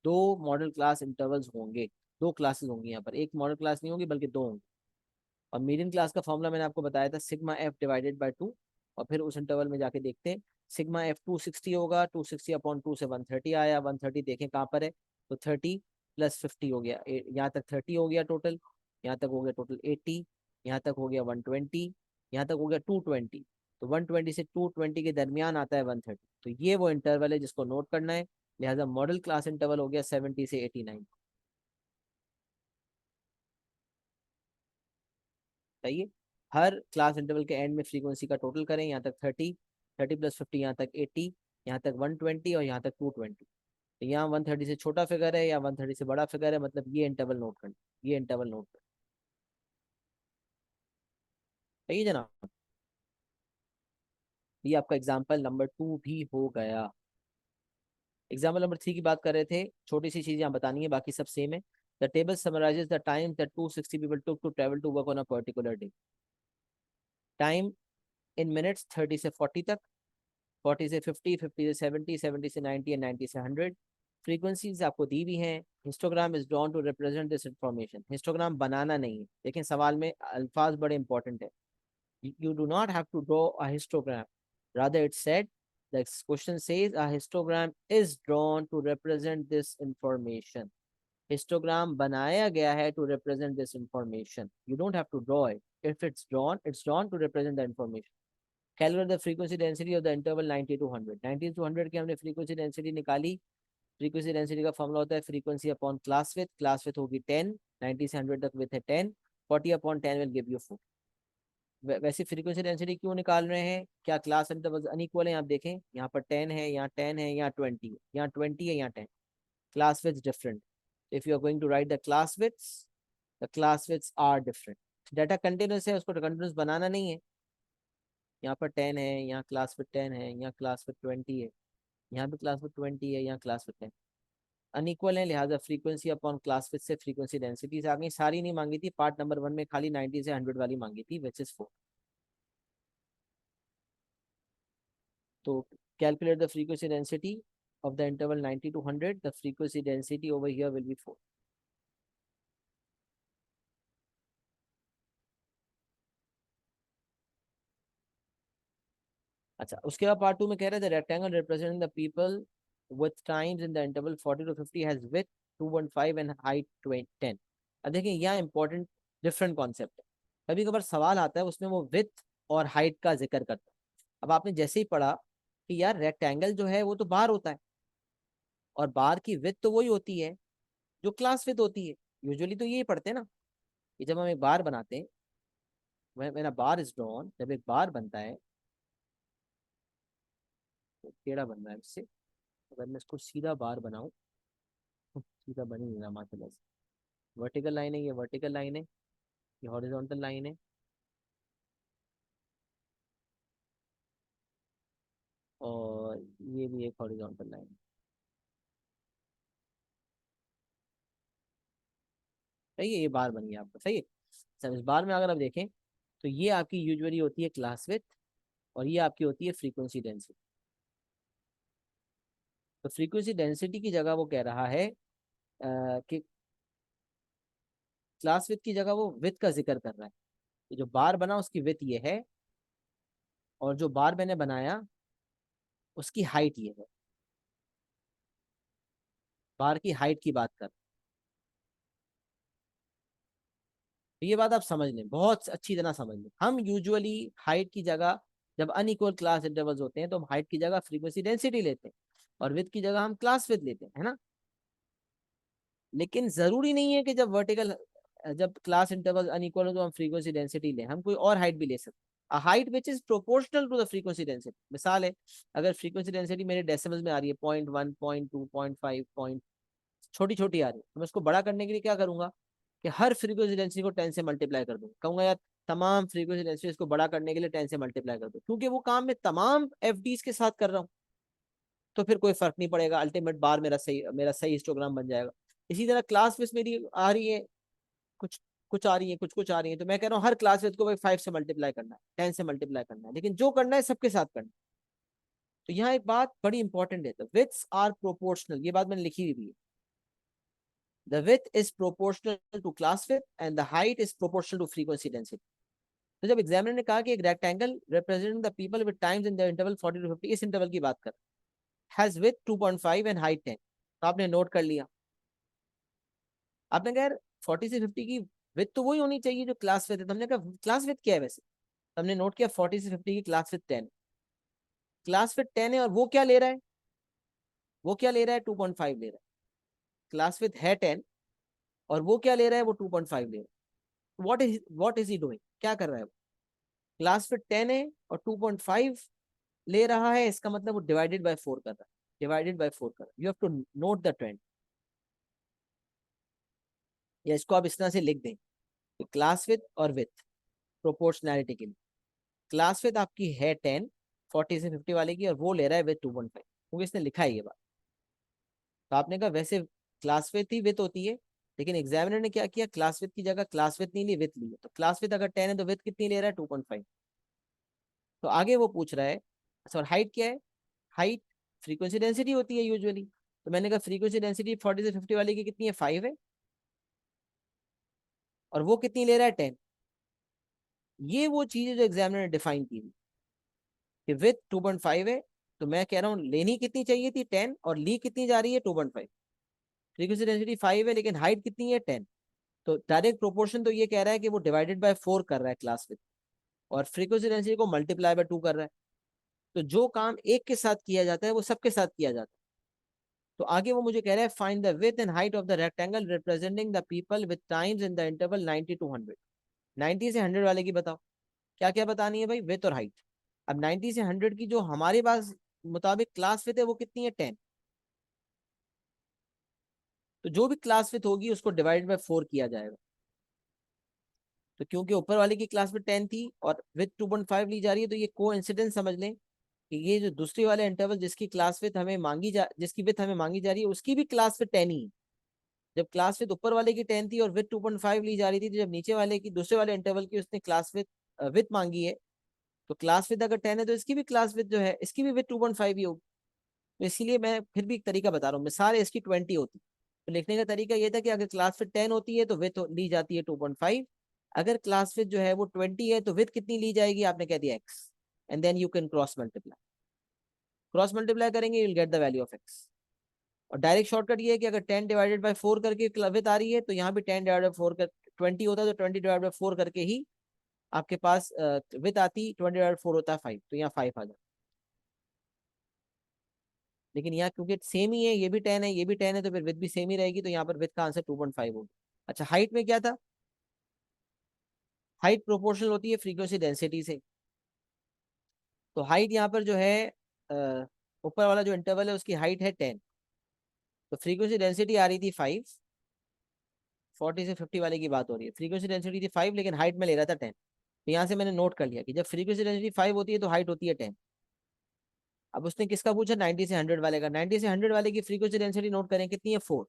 दो मॉडल क्लास इंटरवल्स होंगे, दो क्लासेस होंगी यहाँ पर, एक मॉडल क्लास नहीं होगी बल्कि दो होंगी। और मीडियन क्लास का फॉर्मूला मैंने आपको बताया था सिग्मा एफ डिवाइडेड बाई 2। और फिर उस इंटरवल में जाके देखते हैं, सिग्मा एफ 260 होगा, 260 अपॉन 2 से 130 आया, 130 देखें कहाँ पर है, तो 30 प्लस 50 हो गया, यहाँ तक 30 हो गया टोटल, यहाँ तक हो गया टोटल 80, यहाँ तक हो गया 120, यहाँ तक हो गया 220। तो 120 से 220 के दरमियान आता है 130। तो ये वो इंटरवल है जिसको नोट करना है। लिहाजा मॉडल क्लास इंटरवल हो गया 70 से 89। सही है। हर क्लास इंटरवल के एंड में फ्रीक्वेंसी का टोटल करें, यहाँ तक 30, 30 प्लस 50 यहाँ तक 80, यहाँ तक 120 और यहाँ तक 220। तो यहाँ 130 से छोटा फिगर है या 130 से बड़ा फिगर है, मतलब ये इंटरवल नोट करना, ये इंटरवल नोट करना। सही है जनाब। ये आपका एग्जाम्पल नंबर 2 भी हो गया। एग्जाम्पल नंबर 3 की बात कर रहे थे, छोटी सी चीज यहाँ बतानी है, बाकी सब सेम है। The table summarizes the time that 260 people took to travel to work on a particular day. Time in minutes 30 से 40 तक, 40 से 50, 50 से 70, 70 से 90 एंड 90 से 100। फ्रीक्वेंसीज आपको दी हुई हैं। Histogram is drawn to represent this information. Histogram बनाना नहीं है, लेकिन सवाल में अल्फाज बड़े इंपॉर्टेंट है। You do not have to draw a histogram. Rather, it said, the question says a histogram is drawn to represent this information. Histogram बनाया गया है to represent this information. You don't have to draw it. If it's drawn to represent the information. Calculate the frequency density of the interval 90 to 100. 90 to 100 की हमने frequency density निकाली। frequency density का formula होता है frequency upon class width। class width होगी 10, 90 से 100 तक width है 10, 40 upon 10 will give you 4। वैसे फ्रीक्वेंसी डेंसिटी क्यों निकाल रहे हैं, क्या क्लास इंटरवल्स अनइक्वल है, आप देखें यहाँ पर 10 है, यहाँ 10 है, यहाँ 20 है, यहाँ 20 है, यहाँ 10। Class width different. If you are going to write the class width are different. Data continuous है, उसको कंटिन्यूस बनाना नहीं है। यहाँ पर 10 है, यहाँ क्लास विड्थ 10 है, यहाँ क्लास विड्थ 20 है, यहाँ भी क्लास विड्थ 20 है, यहाँ क्लास विड्थ 10। अनइक्वल है, लिहाजा फ्रीक्वेंसी अपॉन क्लास विड्थ से फ्रीक्वेंसी डेंसिटी आ गई। सारी नहीं मांगी थी, पार्ट नंबर 1 में खाली 90 से 100 वाली मांगी थी, which is 4। So calculate the frequency density of the interval 90 to 100. The frequency density over here will be 4. अच्छा, उसके बाद पार्ट 2 में कह रहे थे rectangle representing the people with times in the interval 40 to 50 has width 215 and height 10। अब देखिए यहाँ इंपॉर्टेंट डिफरेंट कॉन्सेप्ट है। कभी कभार सवाल आता है उसमें वो विथ और हाइट का जिक्र करता है। अब आपने जैसे ही पढ़ा कि यार रेक्टेंगल जो है वो तो बार होता है, और बार की विथ तो वही होती है जो क्लास विथ होती है। यूजुअली तो यही पढ़ते हैं ना, कि जब हम एक बार बनाते हैं, मेरा बार इज ड्रॉन, जब एक बार बनता है तो टेढ़ा बन रहा है इससे। अगर मैं इसको सीधा बार बनाऊं तो सीधा बन ही नहीं रहा माशाल्लाह से। वर्टिकल लाइन है, ये वर्टिकल लाइन है, ये हॉरिजॉन्टल लाइन है, और ये भी एक हॉरिजॉन्टल लाइन है। सही है, ये बार बन गया आपका, सही है। सब इस बार में अगर आप देखें तो ये आपकी यूजुअली होती है क्लास विथ, और ये आपकी होती है फ्रीक्वेंसी डेंसिटी। तो फ्रीक्वेंसी डेंसिटी की जगह वो कह रहा है कि क्लास विथ की जगह वो विथ का जिक्र कर रहा है। ये जो बार बना उसकी विथ ये है, और जो बार मैंने बनाया उसकी हाइट ये है। बार की हाइट की बात कर, तो ये बात आप समझ लें, बहुत अच्छी तरह समझ लें। हम यूजुअली हाइट की जगह, जब अनइक्वल क्लास इंटरवल्स होते हैं तो हम हाइट की जगह फ्रीक्वेंसी डेंसिटी लेते हैं, और विथ की जगह हम क्लास विथ लेते हैं, है ना। लेकिन जरूरी नहीं है कि जब वर्टिकल जब क्लास इंटरवल अनइक्वल हो तो हम फ्रीक्वेंसी डेंसिटी लें, हम कोई और हाइट भी ले सकते हैं, height which is proportional to the frequency density. मिसाल है, अगर फ्रीक्वेंसी डेंसिटी मेरे डेसिमल्स में आ रही है 0.1 0.2 0.5 पॉइंट, छोटी छोटी आ रही है, तो मैं उसको बड़ा करने के लिए क्या करूंगा कि हर फ्रीक्वेंसी डेंसिटी को 10 से मल्टीप्लाई कर दूंगा, कहूंगा यार तमाम फ्रीक्वेंसी डेंसिटी इसको बड़ा करने के लिए 10 से मल्टीप्लाई कर दो, क्योंकि वो काम मैं तमाम एफडीज के साथ कर रहा हूँ, तो फिर कोई फर्क नहीं पड़ेगा, अल्टीमेट बार मेरा सही हिस्टोग्राम बन जाएगा। इसी तरह क्लास विड्थ मेरी आ रही है, कुछ कुछ आ रही है, कुछ आ रही है, तो मैं कह रहा हूँ हर क्लास विड्थ को भाई 5 से मल्टीप्लाई करना है, 10 से मल्टीप्लाई करना है, लेकिन जो करना है सबके साथ करना है। तो यहाँ एक बात बड़ी इंपॉर्टेंट है, द विड्थ्स आर प्रोपोर्शनल, ये बात मैंने लिखी हुई भी है। The width is proportional to class width and the height is proportional to frequency density. तो जब एग्जामिनर ने कहा कि एक rectangle representing the people with times in the interval 40 to 50, इस इंटरवल की बात कर, हैज विड्थ 2.5 एंड हाइट 10, तो आपने नोट कर लिया। आपने कहा यार 40 से 50 की विड्थ तो वही होनी चाहिए जो क्लास विड्थ है, तो हमने कहा क्लास विड्थ क्या है वैसे, तो हमने नोट किया 40 से 50 की क्लास विड्थ 10, क्लास विड्थ 10 है, और वो क्या ले रहा है, वो क्या ले रहा है 2.5 ले रहा है, क्लास विड्थ है 10 और वो क्या ले रहा है, वो 2.5 ले रहा है। व्हाट इज ही डूइंग, क्या कर रहा है वो, क्लास विड्थ 10 है और 2.5 ले रहा है, इसका मतलब वो डिवाइडेड बाय 4 कर रहा है, डिवाइडेड बाय 4 कर रहा है। You have to note the trend, या इसको आप इस तरह से लिख दें कि क्लास विथ और विथ प्रोपोर्शनैलिटी के लिए, क्लास विथ आपकी है 10 40 से 50 वाले की, और वो ले रहा है विथ 2.5, क्योंकि इसने लिखा है ये बात। तो आपने कहा वैसे क्लास विथ ही विथ होती है, लेकिन एग्जामिनर ने क्या किया, क्लास विथ की जगह क्लास विथ नहीं ली, विथ ली है, तो क्लास विथ अगर 10 है तो विथ कितनी ले रहा है 2.5। तो आगे वो पूछ रहा है अच्छा और हाइट क्या है, हाइट फ्रीक्वेंसी डेंसिटी होती है यूजुअली, तो मैंने कहा फ्रीक्वेंसी डेंसिटी 40 से 50 वाले की कितनी है, 5 है, और वो कितनी ले रहा है 10। ये वो चीज है जो एग्जामिनर ने डिफाइन की थी कि विथ 2.5 है, तो मैं कह रहा हूँ लेनी कितनी चाहिए थी 10, और ली कितनी जा रही है 2.5, फ्रीक्वेंसी डेंसिटी 5 है लेकिन हाइट कितनी है 10, तो डायरेक्ट प्रोपोर्शन तो ये कह रहा है कि वो डिवाइडेड बाय 4 कर रहा है क्लास विथ, और फ्रीक्वेंसी डेंसिटी को मल्टीप्लाई बाय 2 कर रहा है। तो जो काम एक के साथ किया जाता है वो सबके साथ किया जाता है। तो आगे वो मुझे कह रहा है find the with and height of the rectangle representing the people with times in the interval 90 to 100। 90 से 100 वाले की बताओ, क्या क्या बतानी है भाई, विथ और हाइट। अब 90 से 100 की जो हमारे पास मुताबिक क्लास विथ है वो कितनी है 10, तो जो भी क्लास विथ होगी उसको डिवाइड बाय 4 किया जाएगा। तो क्योंकि ऊपर वाले की क्लास विथ 10 थी और विथ 2.5 ली जा रही है, तो ये को इंसिडेंस समझ लें कि ये जो दूसरी वाले इंटरवल जिसकी विथ हमें मांगी जा रही है उसकी भी क्लास विथ 10 ही है। जब क्लास विथ ऊपर वाले की 10 थी और विथ 2.5 ली जा रही थी, तो जब नीचे वाले की दूसरे वाले इंटरवल की उसने क्लास विथ मांगी है, तो क्लास विथ अगर 10 है तो इसकी भी क्लास विथ जो है इसकी भी विथ 2.5 ही होगी। तो इसीलिए मैं फिर भी एक तरीका बता रहा हूँ, मिसाल इसकी 20 होती, तो लिखने का तरीका ये था कि अगर क्लास विथ 10 होती है तो विथ ली जाती है 2.5, अगर क्लास विथ जो है वो 20 है तो विथ कितनी ली जाएगी, आपने कह दिया x, and then you can cross multiply करेंगे, you will get the value of x। और डायरेक्ट शॉर्टकट ये है कि अगर 10 डिवाइडेड बाय 4 करके विथ आ रही है, तो यहाँ भी 10 डिवाइडेड बाय 4 कर 20 होता है, तो 20 डिवाइडेड बाय 4 करके ही आपके पास विथ आती, 20 डिवाइडेड 4 होता है 5, तो यहाँ 5 आ जाता। लेकिन यहाँ क्योंकि सेम ही है, ये भी 10 है ये भी 10 है, तो फिर विथ भी सेम ही रहेगी, तो यहाँ पर विथ का आंसर 2.5 होगा। अच्छा हाइट में क्या था, हाइट प्रोपोर्शनल होती है फ्रीक्वेंसी डेंसिटी से। तो हाइट यहाँ पर जो है ऊपर वाला जो इंटरवल है उसकी हाइट है 10, तो फ्रीक्वेंसी डेंसिटी आ रही थी 5, 40 से 50 वाले की बात हो रही है, फ्रीक्वेंसी डेंसिटी थी 5 लेकिन हाइट में ले रहा था 10। तो यहाँ से मैंने नोट कर लिया कि जब फ्रीक्वेंसी डेंसिटी 5 होती है तो हाइट होती है 10। अब उसने किसका पूछा, 90 से 100 वाले का, 90 से 100 वाले की फ्रीक्वेंसी डेंसिटी नोट करें कितनी है 4,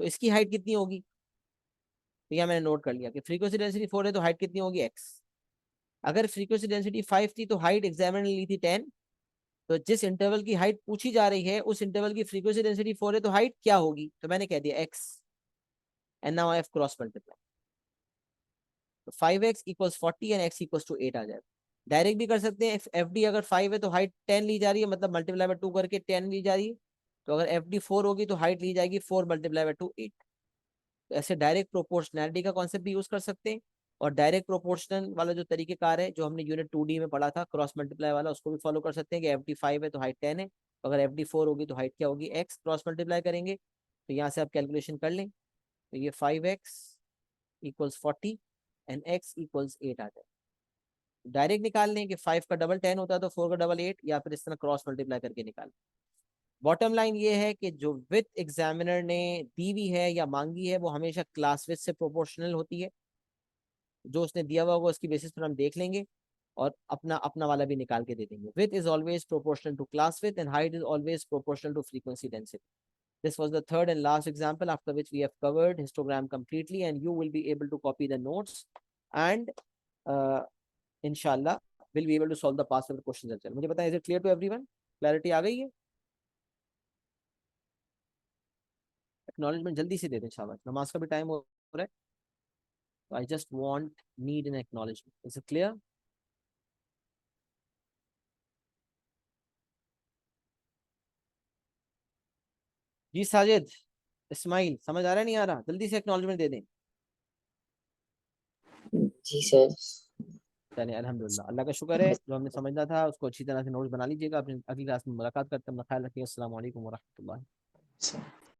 तो इसकी हाइट कितनी होगी, तो यहाँ मैंने नोट कर लिया कि फ्रीक्वेंसी डेंसिटी 4 है तो हाइट कितनी होगी x। अगर फ्रीक्वेंसी डेंसिटी 5 थी तो हाइट एग्जामिनर ने ली थी 10, तो जिस इंटरवल की हाइट पूछी जा रही है उस इंटरवल की फ्रीक्वेंसी डेंसिटी 4 है, तो हाइट क्या होगी, तो मैंने कह दिया x, and now I have cross multiply, तो 5x equals 40 and x equals to 8 आ जाएगा। डायरेक्ट भी कर सकते हैं, एफ डी अगर 5 है तो हाइट 10 ली जा रही है, मतलब मल्टीप्लाई बाय 2 करके 10 ली जा रही है, तो अगर एफ डी 4 होगी तो हाइट ली जाएगी 4 मल्टीप्लाई बाय 2 8। तो ऐसे डायरेक्ट प्रोपोर्शनैलिटी का कॉन्सेप्ट भी यूज कर सकते हैं, और डायरेक्ट प्रोपोर्शनल वाला जो तरीकेकार है जो हमने यूनिट 2D में पढ़ा था क्रॉस मल्टीप्लाई वाला, उसको भी फॉलो कर सकते हैं कि एफ डी 5 है तो हाइट 10 है, तो अगर एफ डी 4 होगी तो हाइट क्या होगी x, क्रॉस मल्टीप्लाई करेंगे, तो यहाँ से आप कैलकुलेशन कर लें, तो ये 5x equals 40 and x equals 8 आ जाए। डायरेक्ट निकाल लें कि 5 का डबल 10 होता है तो 4 का डबल 8, या फिर इस तरह क्रॉस मल्टीप्लाई करके निकाल। बॉटम लाइन ये है कि जो विथ एग्जामिनर ने दी हुई है या मांगी है वो हमेशा क्लास विथ से प्रोपोर्शनल होती है। जो उसने दिया हुआ होगा उसकी बेसिस पर हम देख लेंगे और अपना अपना वाला भी निकाल के दे देंगे। Width is always proportional to class width and height is always proportional to frequency density. This was the third and last example, after which we have covered histogram completely, and you will be able to copy the notes and inshallah will be able to solve the past paper questions as well. मुझे बताएं, is it clear to everyone? Clarity आ गई है? Acknowledgement जल्दी से दे दें शाबाश, नमाज का भी टाइम हो रहा है। So I just need an acknowledgement. Is it clear? जी साजिद, इस्माइल, समझ आ रहा है नहीं आ रहा? जल्दी से एक्नॉलेजमेंट दे दें। जी सर। चलिए अल्हम्दुलिल्लाह, अल्लाह का शुक्र है, जो हमने समझना था उसको अच्छी तरह से नोट्स बना लीजिएगा। अपनी अगली क्लास में मुलाकात करते हैं। अपना ख्याल रखिए। अस्सलाम वालेकुम व रहमतुल्लाह।